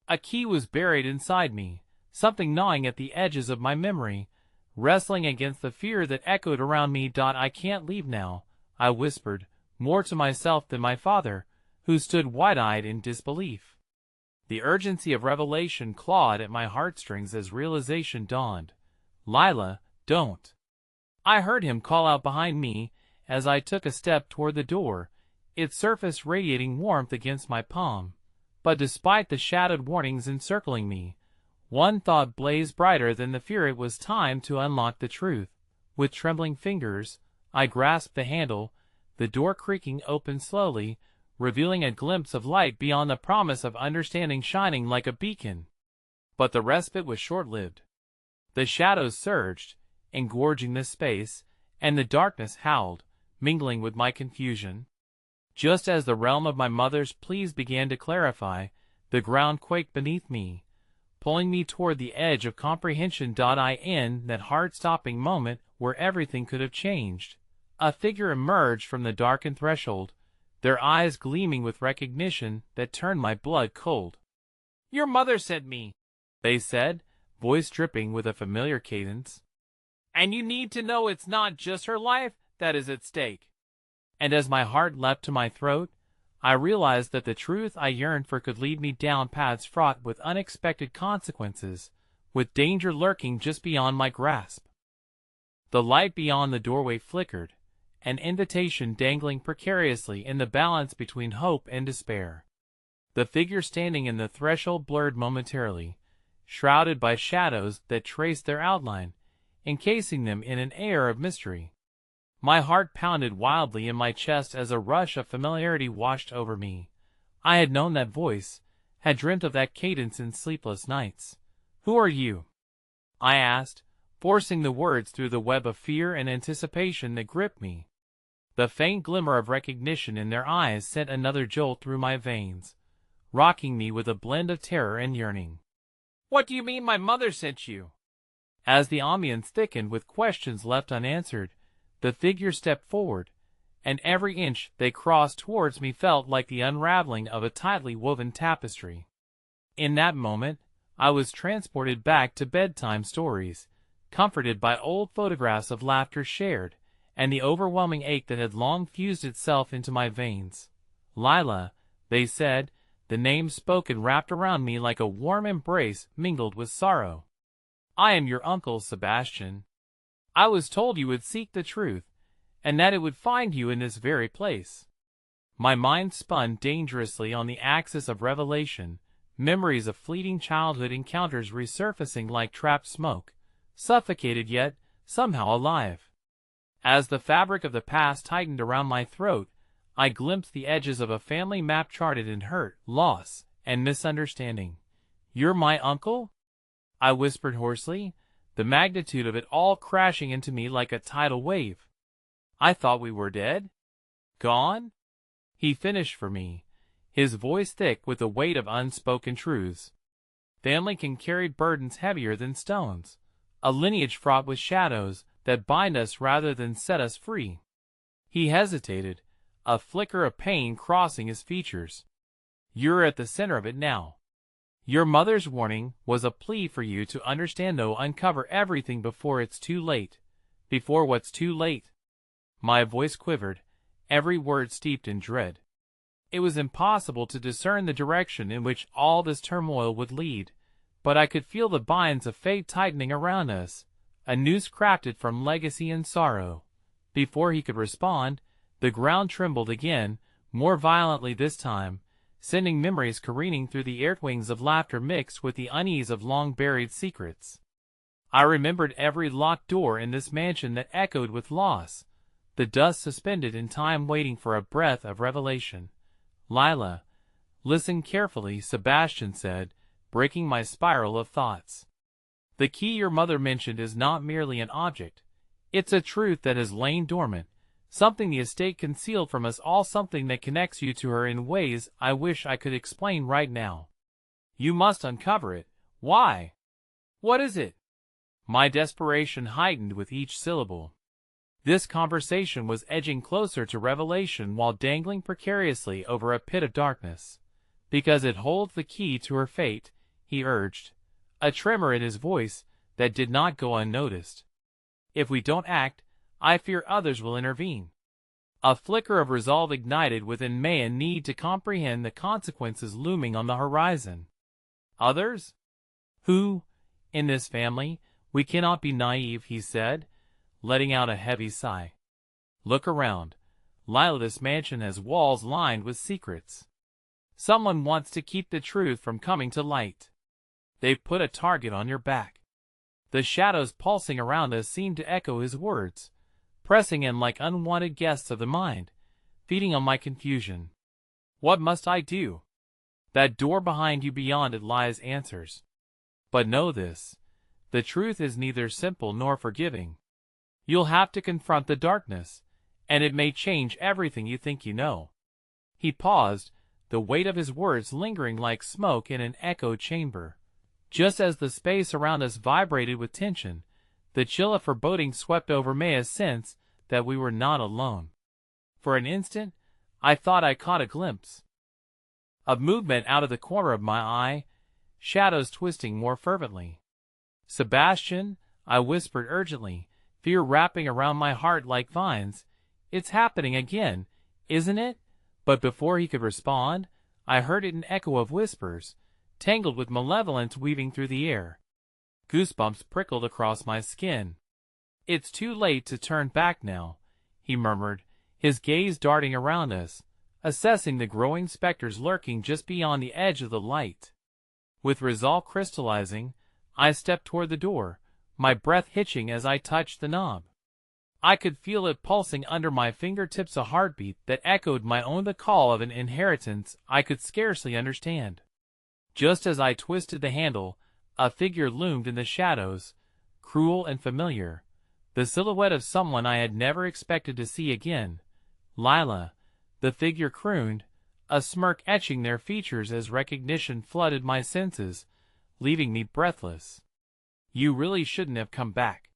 A key was buried inside me, something gnawing at the edges of my memory, wrestling against the fear that echoed around me. "I can't leave now," I whispered, more to myself than my father, who stood wide-eyed in disbelief. The urgency of revelation clawed at my heartstrings as realization dawned. "Lila, don't!" I heard him call out behind me as I took a step toward the door, its surface radiating warmth against my palm. But despite the shadowed warnings encircling me, one thought blazed brighter than the fear. It was time to unlock the truth. With trembling fingers, I grasped the handle, the door creaking open slowly, revealing a glimpse of light beyond the promise of understanding shining like a beacon. But the respite was short-lived. The shadows surged, engorging the space, and the darkness howled, mingling with my confusion. Just as the realm of my mother's pleas began to clarify, the ground quaked beneath me, pulling me toward the edge of comprehension. In that heart-stopping moment where everything could have changed, a figure emerged from the darkened threshold, their eyes gleaming with recognition that turned my blood cold. "Your mother sent me," they said, voice dripping with a familiar cadence. "And you need to know it's not just her life that is at stake." And as my heart leapt to my throat, I realized that the truth I yearned for could lead me down paths fraught with unexpected consequences, with danger lurking just beyond my grasp. The light beyond the doorway flickered, an invitation dangling precariously in the balance between hope and despair. The figure standing in the threshold blurred momentarily, shrouded by shadows that traced their outline, encasing them in an air of mystery. My heart pounded wildly in my chest as a rush of familiarity washed over me. I had known that voice, had dreamt of that cadence in sleepless nights. "Who are you?" I asked, forcing the words through the web of fear and anticipation that gripped me. The faint glimmer of recognition in their eyes sent another jolt through my veins, rocking me with a blend of terror and yearning. "What do you mean my mother sent you?" As the ambience thickened with questions left unanswered, the figure stepped forward, and every inch they crossed towards me felt like the unraveling of a tightly woven tapestry. In that moment, I was transported back to bedtime stories, comforted by old photographs of laughter shared, and the overwhelming ache that had long fused itself into my veins. "Lila," they said, the name spoken wrapped around me like a warm embrace mingled with sorrow. "I am your uncle, Sebastian. I was told you would seek the truth, and that it would find you in this very place." My mind spun dangerously on the axis of revelation, memories of fleeting childhood encounters resurfacing like trapped smoke, suffocated yet somehow alive. As the fabric of the past tightened around my throat, I glimpsed the edges of a family map charted in hurt, loss, and misunderstanding. "You're my uncle?" I whispered hoarsely, the magnitude of it all crashing into me like a tidal wave. "I thought we were dead? Gone?" he finished for me, his voice thick with the weight of unspoken truths. Family can carry burdens heavier than stones, a lineage fraught with shadows that bind us rather than set us free. He hesitated, a flicker of pain crossing his features. "You're at the center of it now. Your mother's warning was a plea for you to understand, though uncover everything before it's too late." "Before what's too late?" My voice quivered, every word steeped in dread. It was impossible to discern the direction in which all this turmoil would lead, but I could feel the binds of fate tightening around us, a noose crafted from legacy and sorrow. Before he could respond, the ground trembled again, more violently this time, sending memories careening through the airwings of laughter mixed with the unease of long-buried secrets. I remembered every locked door in this mansion that echoed with loss, the dust suspended in time waiting for a breath of revelation. "Lila, listen carefully," Sebastian said, breaking my spiral of thoughts. "The key your mother mentioned is not merely an object. It's a truth that has lain dormant, something the estate concealed from us all, something that connects you to her in ways I wish I could explain right now. You must uncover it." "Why? What is it?" My desperation heightened with each syllable. This conversation was edging closer to revelation while dangling precariously over a pit of darkness. "Because it holds the key to her fate," he urged, a tremor in his voice that did not go unnoticed. "If we don't act, I fear others will intervene." A flicker of resolve ignited within me, a need to comprehend the consequences looming on the horizon. "Others? Who? In this family, we cannot be naive," he said, letting out a heavy sigh. "Look around. Lila, this mansion has walls lined with secrets. Someone wants to keep the truth from coming to light. They've put a target on your back." The shadows pulsing around us seemed to echo his words, pressing in like unwanted guests of the mind, feeding on my confusion. What must I do? That door behind you, beyond it lies answers. But know this, the truth is neither simple nor forgiving. You'll have to confront the darkness, and it may change everything you think you know. He paused, the weight of his words lingering like smoke in an echo chamber. Just as the space around us vibrated with tension, the chill of foreboding swept over me, a sense that we were not alone. For an instant, I thought I caught a glimpse of movement out of the corner of my eye, shadows twisting more fervently. "Sebastian," I whispered urgently, fear wrapping around my heart like vines. "It's happening again, isn't it?" But before he could respond, I heard it an echo of whispers, tangled with malevolence weaving through the air. Goosebumps prickled across my skin. "It's too late to turn back now," he murmured, his gaze darting around us, assessing the growing specters lurking just beyond the edge of the light. With resolve crystallizing, I stepped toward the door, my breath hitching as I touched the knob. I could feel it pulsing under my fingertips, a heartbeat that echoed my own, the call of an inheritance I could scarcely understand. Just as I twisted the handle, a figure loomed in the shadows, cruel and familiar, the silhouette of someone I had never expected to see again. "Lila," the figure crooned, a smirk etching their features as recognition flooded my senses, leaving me breathless. "You really shouldn't have come back."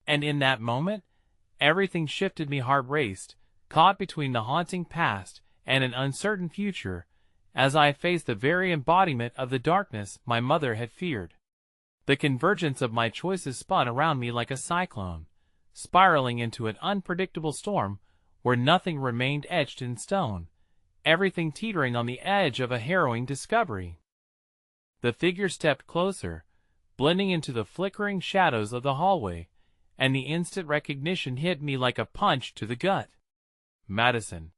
And in that moment, everything shifted. My heart raced, caught between the haunting past and an uncertain future, as I faced the very embodiment of the darkness my mother had feared. The convergence of my choices spun around me like a cyclone, spiraling into an unpredictable storm where nothing remained etched in stone, everything teetering on the edge of a harrowing discovery. The figure stepped closer, blending into the flickering shadows of the hallway, and the instant recognition hit me like a punch to the gut. Madison.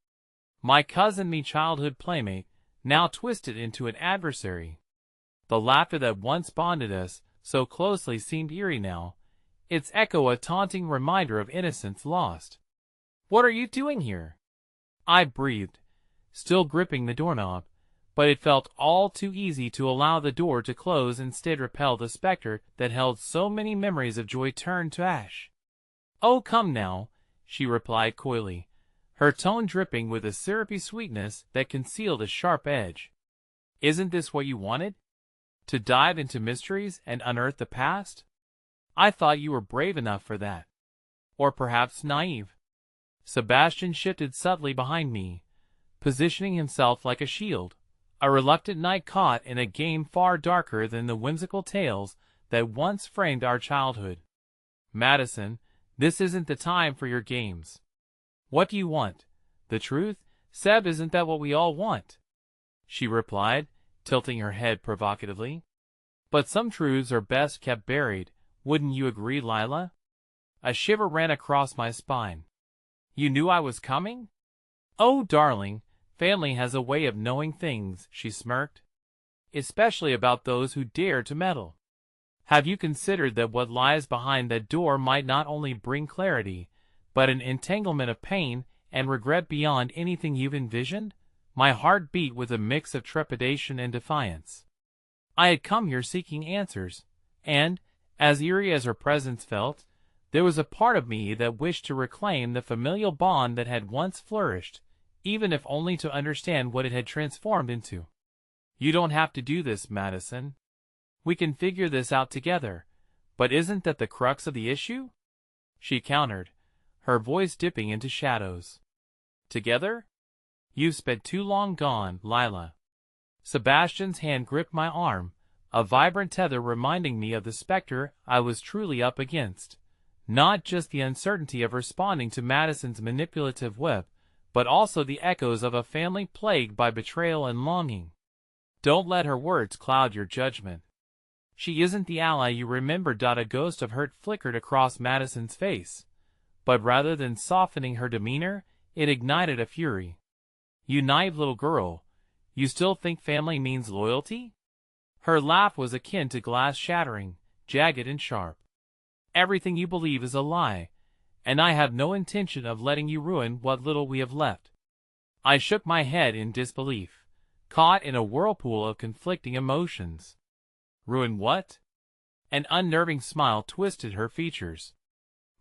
My cousin, me childhood playmate, now twisted into an adversary. The laughter that once bonded us so closely seemed eerie now, its echo a taunting reminder of innocence lost. "What are you doing here?" I breathed, still gripping the doorknob, but it felt all too easy to allow the door to close, instead repel the specter that held so many memories of joy turned to ash. "Oh, come now," she replied coyly, her tone dripping with a syrupy sweetness that concealed a sharp edge. "Isn't this what you wanted? To dive into mysteries and unearth the past? I thought you were brave enough for that. Or perhaps naive." Sebastian shifted subtly behind me, positioning himself like a shield, a reluctant knight caught in a game far darker than the whimsical tales that once framed our childhood. "Madison, this isn't the time for your games. What do you want? The truth? Seb, isn't that what we all want?" she replied, tilting her head provocatively. "But some truths are best kept buried, wouldn't you agree, Lila?" A shiver ran across my spine. "You knew I was coming?" "Oh, darling, family has a way of knowing things," she smirked. "Especially about those who dare to meddle. Have you considered that what lies behind that door might not only bring clarity, but an entanglement of pain and regret beyond anything you've envisioned?" My heart beat with a mix of trepidation and defiance. I had come here seeking answers, and, as eerie as her presence felt, there was a part of me that wished to reclaim the familial bond that had once flourished, even if only to understand what it had transformed into. "You don't have to do this, Madison. We can figure this out together, but isn't that the crux of the issue?" she countered, her voice dipping into shadows. "Together? You've spent too long gone, Lila." Sebastian's hand gripped my arm, a vibrant tether reminding me of the specter I was truly up against. Not just the uncertainty of responding to Madison's manipulative web, but also the echoes of a family plagued by betrayal and longing. "Don't let her words cloud your judgment. She isn't the ally you remember." A ghost of hurt flickered across Madison's face, but rather than softening her demeanor, it ignited a fury. "You naive little girl, you still think family means loyalty?" Her laugh was akin to glass shattering, jagged and sharp. "Everything you believe is a lie, and I have no intention of letting you ruin what little we have left. I shook my head in disbelief, caught in a whirlpool of conflicting emotions. Ruin what? An unnerving smile twisted her features.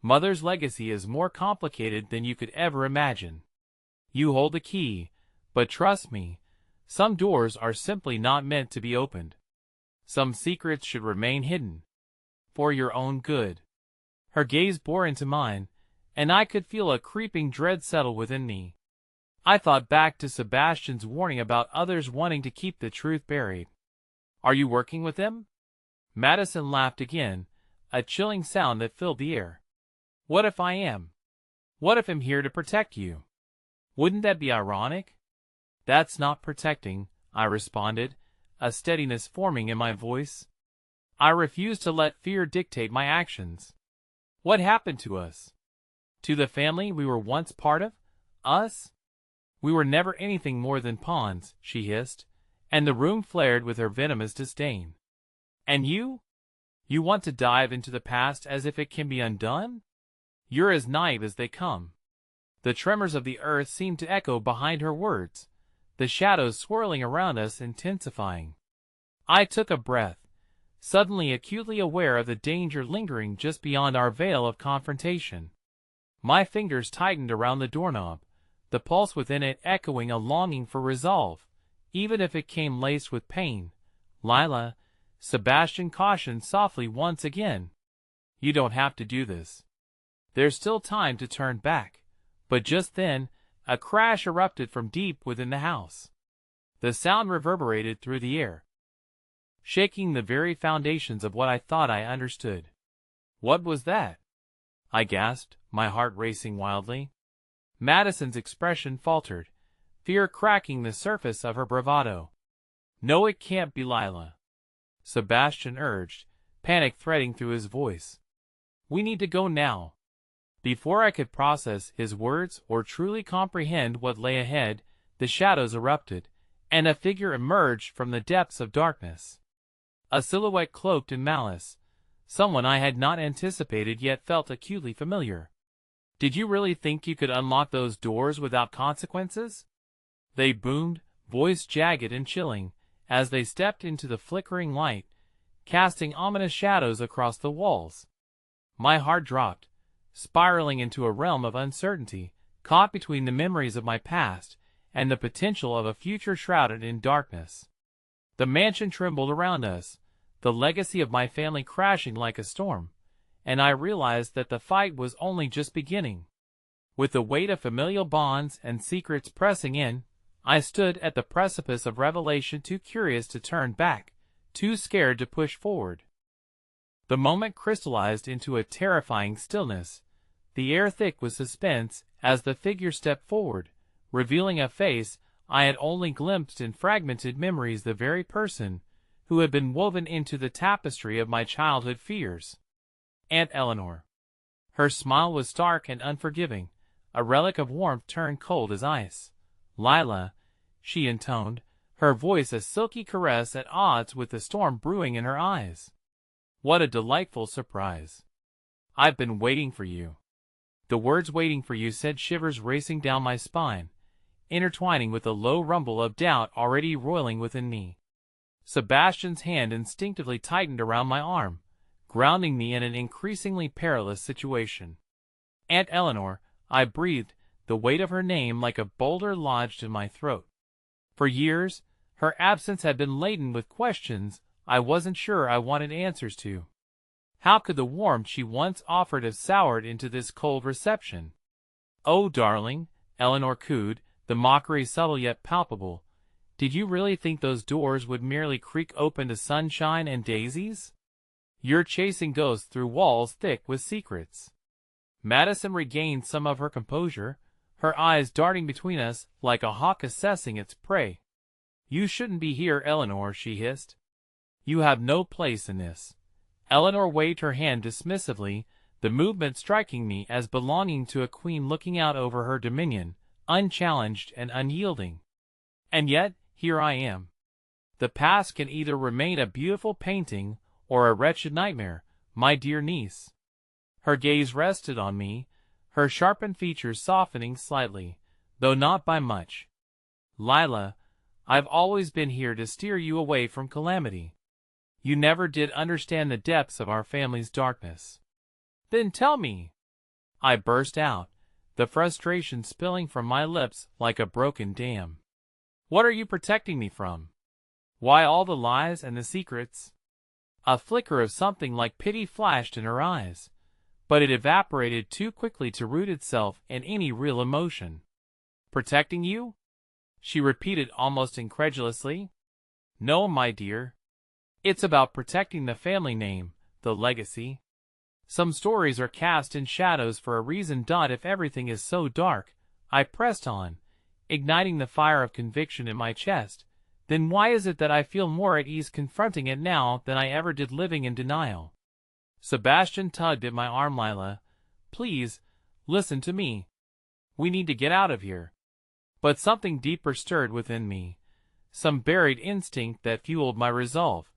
Mother's legacy is more complicated than you could ever imagine. You hold the key, but trust me, some doors are simply not meant to be opened. Some secrets should remain hidden. For your own good. Her gaze bore into mine, and I could feel a creeping dread settle within me. I thought back to Sebastian's warning about others wanting to keep the truth buried. Are you working with them? Madison laughed again, a chilling sound that filled the air. What if I am? What if I'm here to protect you? Wouldn't that be ironic? That's not protecting, I responded, a steadiness forming in my voice. I refuse to let fear dictate my actions. What happened to us? To the family we were once part of? Us? We were never anything more than pawns, she hissed, and the room flared with her venomous disdain. And you? You want to dive into the past as if it can be undone? You're as naive as they come. The tremors of the earth seemed to echo behind her words, the shadows swirling around us intensifying. I took a breath, suddenly acutely aware of the danger lingering just beyond our veil of confrontation. My fingers tightened around the doorknob, the pulse within it echoing a longing for resolve, even if it came laced with pain. Lila, Sebastian cautioned softly once again. You don't have to do this. There's still time to turn back. But just then, a crash erupted from deep within the house. The sound reverberated through the air, shaking the very foundations of what I thought I understood. What was that? I gasped, my heart racing wildly. Madison's expression faltered, fear cracking the surface of her bravado. No, it can't be Lila, Sebastian urged, panic threading through his voice. We need to go now. Before I could process his words or truly comprehend what lay ahead, the shadows erupted, and a figure emerged from the depths of darkness. A silhouette cloaked in malice, someone I had not anticipated yet felt acutely familiar. Did you really think you could unlock those doors without consequences? They boomed, voice jagged and chilling, as they stepped into the flickering light, casting ominous shadows across the walls. My heart dropped, spiraling into a realm of uncertainty, caught between the memories of my past and the potential of a future shrouded in darkness. The mansion trembled around us, the legacy of my family crashing like a storm, and I realized that the fight was only just beginning. With the weight of familial bonds and secrets pressing in, I stood at the precipice of revelation, too curious to turn back, too scared to push forward. The moment crystallized into a terrifying stillness, the air thick with suspense as the figure stepped forward, revealing a face I had only glimpsed in fragmented memories, the very person who had been woven into the tapestry of my childhood fears. Aunt Eleanor. Her smile was stark and unforgiving, a relic of warmth turned cold as ice. Lila, she intoned, her voice a silky caress at odds with the storm brewing in her eyes. What a delightful surprise. I've been waiting for you. The words waiting for you sent shivers racing down my spine, intertwining with the low rumble of doubt already roiling within me. Sebastian's hand instinctively tightened around my arm, grounding me in an increasingly perilous situation. Aunt Eleanor, I breathed, the weight of her name like a boulder lodged in my throat. For years, her absence had been laden with questions I wasn't sure I wanted answers to. How could the warmth she once offered have soured into this cold reception? Oh, darling, Eleanor cooed, the mockery subtle yet palpable. Did you really think those doors would merely creak open to sunshine and daisies? You're chasing ghosts through walls thick with secrets. Madison regained some of her composure, her eyes darting between us like a hawk assessing its prey. You shouldn't be here, Eleanor, she hissed. You have no place in this. Eleanor waved her hand dismissively, the movement striking me as belonging to a queen looking out over her dominion, unchallenged and unyielding. And yet, here I am. The past can either remain a beautiful painting or a wretched nightmare, my dear niece. Her gaze rested on me, her sharpened features softening slightly, though not by much. "Lila, I've always been here to steer you away from calamity. You never did understand the depths of our family's darkness." "Then tell me," I burst out, the frustration spilling from my lips like a broken dam. "What are you protecting me from? Why all the lies and the secrets?" A flicker of something like pity flashed in her eyes, but it evaporated too quickly to root itself in any real emotion. "Protecting you?" she repeated almost incredulously. "No, my dear. It's about protecting the family name, the legacy. Some stories are cast in shadows for a reason. If everything is so dark," I pressed on, igniting the fire of conviction in my chest, "then why is it that I feel more at ease confronting it now than I ever did living in denial?" Sebastian tugged at my arm. "Lila, please, listen to me. We need to get out of here." But something deeper stirred within me, some buried instinct that fueled my resolve.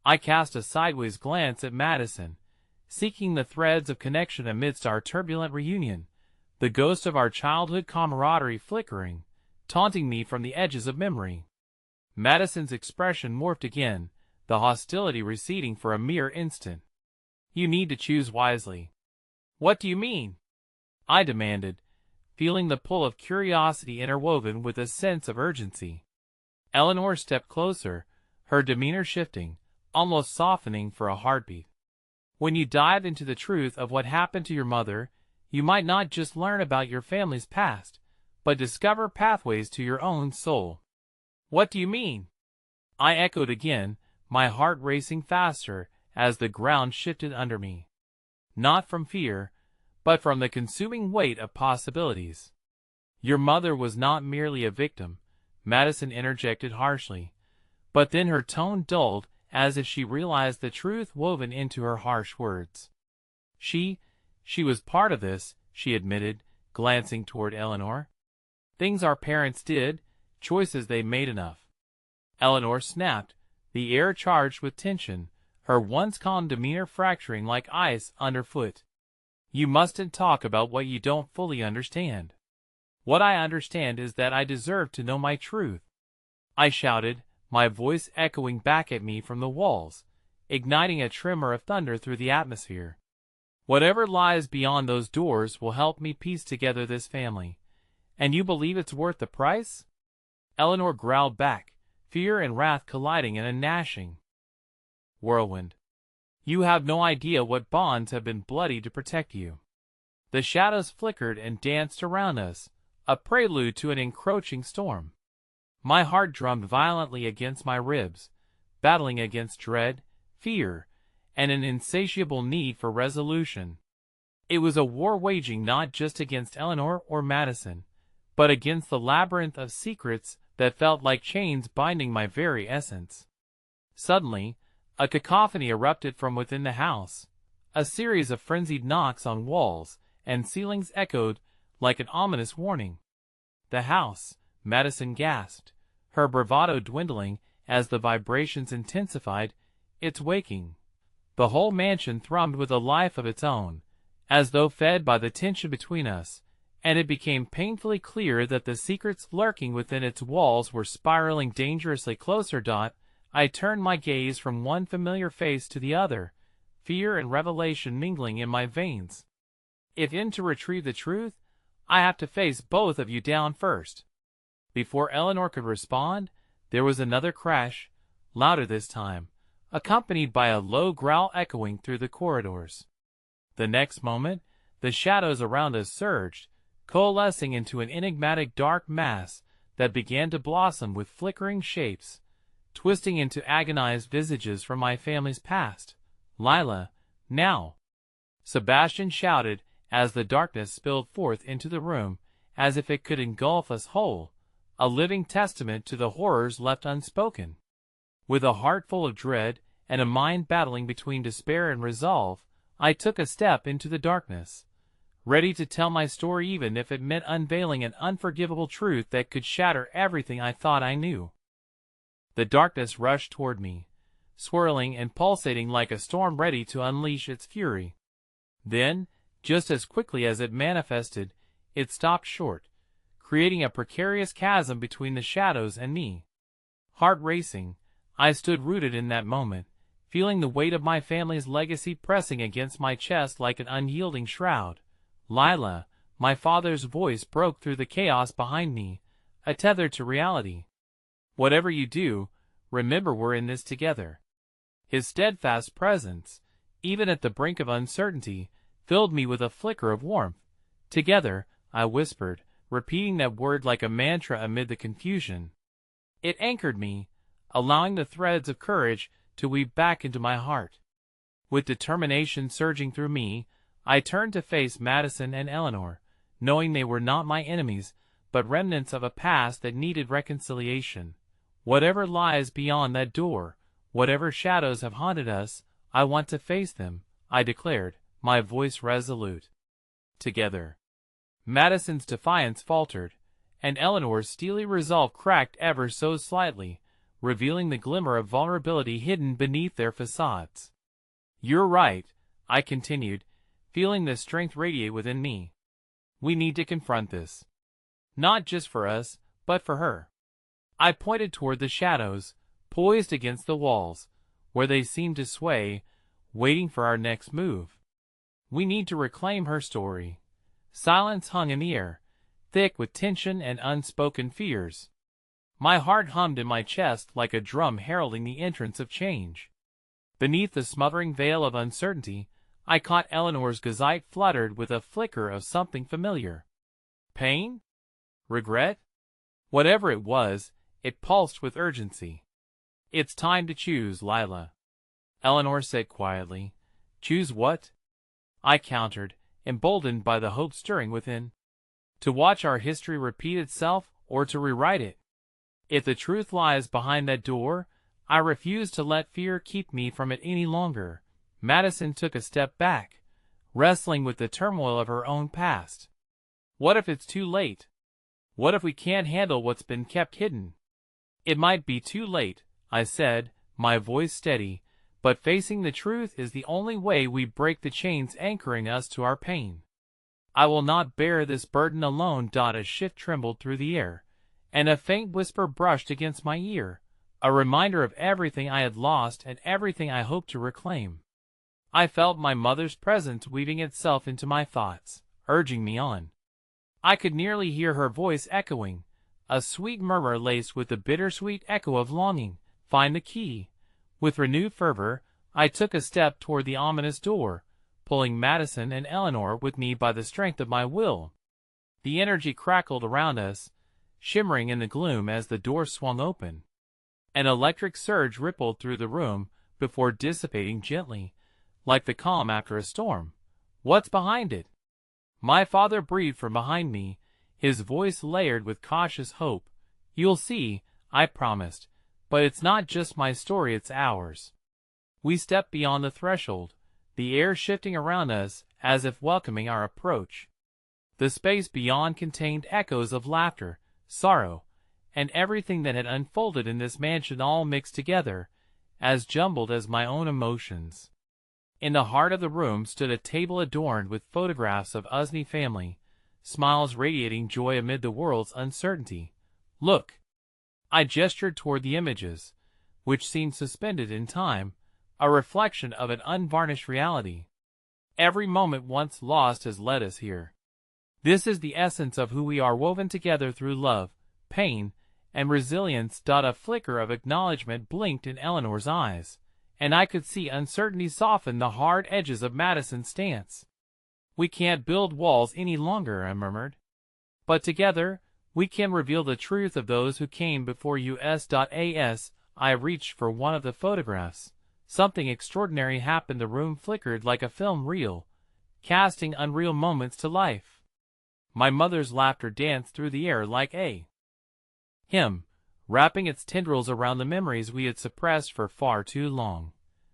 I cast a sideways glance at Madison, seeking the threads of connection amidst our turbulent reunion, the ghost of our childhood camaraderie flickering, taunting me from the edges of memory. Madison's expression morphed again, the hostility receding for a mere instant. "You need to choose wisely." "What do you mean?" I demanded, feeling the pull of curiosity interwoven with a sense of urgency. Eleanor stepped closer, her demeanor shifting, almost softening for a heartbeat. "When you dive into the truth of what happened to your mother, you might not just learn about your family's past, but discover pathways to your own soul." "What do you mean?" I echoed again, my heart racing faster as the ground shifted under me. Not from fear, but from the consuming weight of possibilities. "Your mother was not merely a victim," Madison interjected harshly, but then her tone dulled as if she realized the truth woven into her harsh words. She was part of this," she admitted, glancing toward Eleanor. "Things our parents did, choices they made." "Enough," Eleanor snapped, the air charged with tension, her once calm demeanor fracturing like ice underfoot. "You mustn't talk about what you don't fully understand." "What I understand is that I deserve to know my truth," I shouted, my voice echoing back at me from the walls, igniting a tremor of thunder through the atmosphere. "Whatever lies beyond those doors will help me piece together this family. And you believe it's worth the price?" Eleanor growled back, fear and wrath colliding in a gnashing whirlwind. "You have no idea what bonds have been bloodied to protect you." The shadows flickered and danced around us, a prelude to an encroaching storm. My heart drummed violently against my ribs, battling against dread, fear, and an insatiable need for resolution. It was a war waging not just against Eleanor or Madison, but against the labyrinth of secrets that felt like chains binding my very essence. Suddenly, a cacophony erupted from within the house. A series of frenzied knocks on walls and ceilings echoed like an ominous warning. "The house," Madison gasped, her bravado dwindling as the vibrations intensified. "It's waking." The whole mansion thrummed with a life of its own, as though fed by the tension between us, and it became painfully clear that the secrets lurking within its walls were spiraling dangerously closer. I turned my gaze from one familiar face to the other, fear and revelation mingling in my veins. "If to retrieve the truth, I have to face both of you down first." Before Eleanor could respond, there was another crash, louder this time, accompanied by a low growl echoing through the corridors. The next moment, the shadows around us surged, coalescing into an enigmatic dark mass that began to blossom with flickering shapes, twisting into agonized visages from my family's past. "Lila, now!" Sebastian shouted as the darkness spilled forth into the room, as if it could engulf us whole, a living testament to the horrors left unspoken. With a heart full of dread and a mind battling between despair and resolve, I took a step into the darkness, ready to tell my story even if it meant unveiling an unforgivable truth that could shatter everything I thought I knew. The darkness rushed toward me, swirling and pulsating like a storm ready to unleash its fury. Then, Just as quickly as it manifested, it stopped short, creating a precarious chasm between the shadows and me. Heart racing, I stood rooted in that moment, feeling the weight of my family's legacy pressing against my chest like an unyielding shroud. "Lila," my father's voice broke through the chaos behind me, a tether to reality. "Whatever you do, remember we're in this together." His steadfast presence, even at the brink of uncertainty, filled me with a flicker of warmth. "Together," I whispered, repeating that word like a mantra amid the confusion. It anchored me, allowing the threads of courage to weave back into my heart. With determination surging through me, I turned to face Madison and Eleanor, knowing they were not my enemies, but remnants of a past that needed reconciliation. "Whatever lies beyond that door, whatever shadows have haunted us, I want to face them," I declared, my voice resolute. "Together." Madison's defiance faltered, and Eleanor's steely resolve cracked ever so slightly, revealing the glimmer of vulnerability hidden beneath their facades. "You're right," I continued, feeling the strength radiate within me. "We need to confront this. Not just for us, but for her." I pointed toward the shadows, poised against the walls, where they seemed to sway, waiting for our next move. "We need to reclaim her story." Silence hung in the air, thick with tension and unspoken fears. My heart hummed in my chest like a drum heralding the entrance of change. Beneath the smothering veil of uncertainty, I caught Eleanor's gazite fluttered with a flicker of something familiar. Pain? Regret? Whatever it was, it pulsed with urgency. "It's time to choose, Lila," Eleanor said quietly. "Choose what?" I countered, emboldened by the hope stirring within. "To watch our history repeat itself, or to rewrite it? If the truth lies behind that door, I refuse to let fear keep me from it any longer." Madison took a step back, wrestling with the turmoil of her own past. "What if it's too late? What if we can't handle what's been kept hidden?" "It might be too late," I said, my voice steady, "but facing the truth is the only way we break the chains anchoring us to our pain. I will not bear this burden alone." A shift trembled through the air, and a faint whisper brushed against my ear, a reminder of everything I had lost and everything I hoped to reclaim. I felt my mother's presence weaving itself into my thoughts, urging me on. I could nearly hear her voice echoing, a sweet murmur laced with the bittersweet echo of longing. "Find the key." With renewed fervor, I took a step toward the ominous door, pulling Madison and Eleanor with me by the strength of my will. The energy crackled around us, shimmering in the gloom as the door swung open. An electric surge rippled through the room before dissipating gently, like the calm after a storm. "What's behind it?" My father breathed from behind me, his voice layered with cautious hope. "You'll see," I promised, "but it's not just my story, it's ours." We stepped beyond the threshold, the air shifting around us as if welcoming our approach. The space beyond contained echoes of laughter, sorrow, and everything that had unfolded in this mansion, all mixed together, as jumbled as my own emotions. In the heart of the room stood a table adorned with photographs of Usney family, smiles radiating joy amid the world's uncertainty. "Look." I gestured toward the images, which seemed suspended in time, a reflection of an unvarnished reality. Every moment once lost has led us here. This is the essence of who we are, woven together through love, pain, and resilience. A flicker of acknowledgement blinked in Eleanor's eyes, and I could see uncertainty soften the hard edges of Madison's stance. "We can't build walls any longer," I murmured. "But together, we can reveal the truth of those who came before us." I reached for one of the photographs. Something extraordinary happened. The room flickered like a film reel, casting unreal moments to life. My mother's laughter danced through the air like a hymn, wrapping its tendrils around the memories we had suppressed for far too long.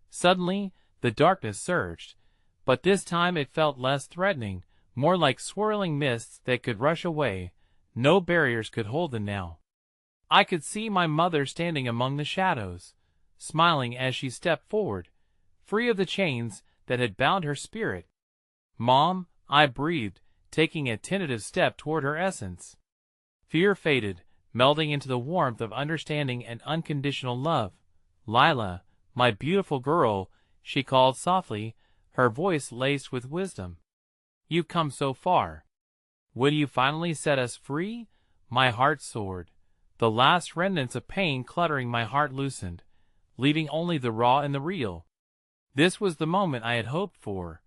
Suddenly, the darkness surged, but this time it felt less threatening, more like swirling mists that could rush away. No barriers could hold them now. I could see my mother standing among the shadows, smiling as she stepped forward, free of the chains that had bound her spirit. "Mom," I breathed, taking a tentative step toward her essence. Fear faded, melding into the warmth of understanding and unconditional love. "Lila, my beautiful girl," she called softly, her voice laced with wisdom. "You've come so far. Will you finally set us free?" My heart soared. The last remnants of pain cluttering my heart loosened, leaving only the raw and the real. This was the moment I had hoped for,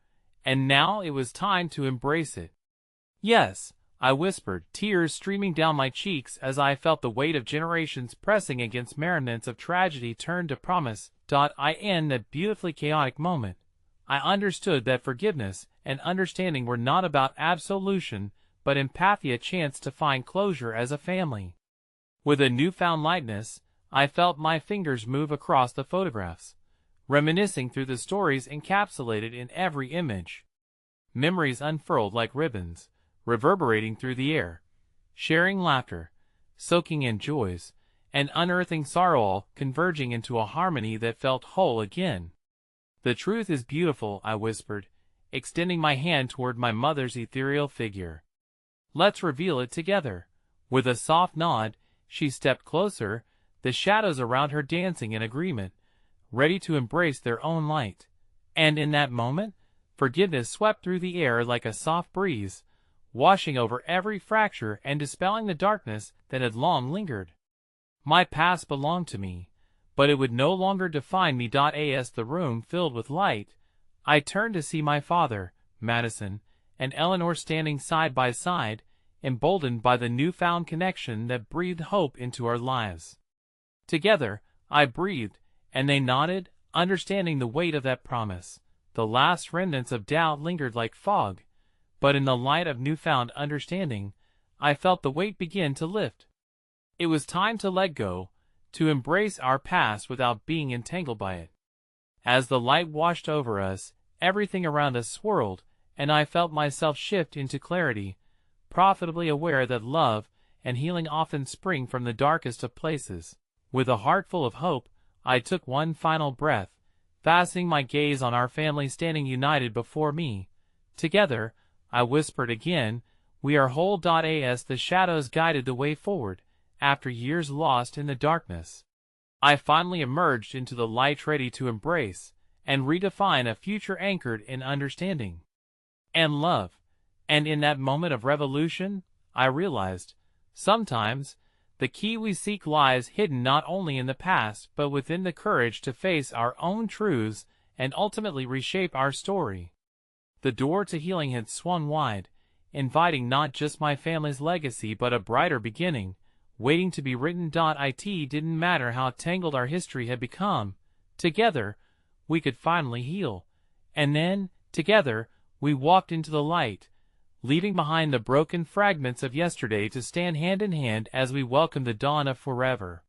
and now it was time to embrace it. "Yes," I whispered, tears streaming down my cheeks as I felt the weight of generations pressing against remnants of tragedy turned to promise. In that beautifully chaotic moment, I understood that forgiveness and understanding were not about absolution, but empathy, a chance to find closure as a family. With a newfound lightness, I felt my fingers move across the photographs, reminiscing through the stories encapsulated in every image. Memories unfurled like ribbons, reverberating through the air, sharing laughter, soaking in joys, and unearthing sorrow, all converging into a harmony that felt whole again. "The truth is beautiful," I whispered, extending my hand toward my mother's ethereal figure. "Let's reveal it together." With a soft nod, she stepped closer, the shadows around her dancing in agreement, ready to embrace their own light. And in that moment, forgiveness swept through the air like a soft breeze, washing over every fracture and dispelling the darkness that had long lingered. My past belonged to me, but it would no longer define me. As the room filled with light, I turned to see my father, Madison, and Eleanor standing side by side, emboldened by the newfound connection that breathed hope into our lives. Together, I breathed, and they nodded, understanding the weight of that promise. The last remnants of doubt lingered like fog, but in the light of newfound understanding, I felt the weight begin to lift. It was time to let go, to embrace our past without being entangled by it. As the light washed over us, everything around us swirled, and I felt myself shift into clarity, profitably aware that love and healing often spring from the darkest of places. With a heart full of hope, I took one final breath, fastening my gaze on our family standing united before me. "Together," I whispered again, "we are whole." As the shadows guided the way forward, after years lost in the darkness, I finally emerged into the light, ready to embrace and redefine a future anchored in understanding and love. And in that moment of revolution, I realized, sometimes, the key we seek lies hidden not only in the past but within the courage to face our own truths and ultimately reshape our story. The door to healing had swung wide, inviting not just my family's legacy but a brighter beginning, waiting to be written. It didn't matter how tangled our history had become, together, we could finally heal. And then, together, we walked into the light, leaving behind the broken fragments of yesterday to stand hand in hand as we welcomed the dawn of forever.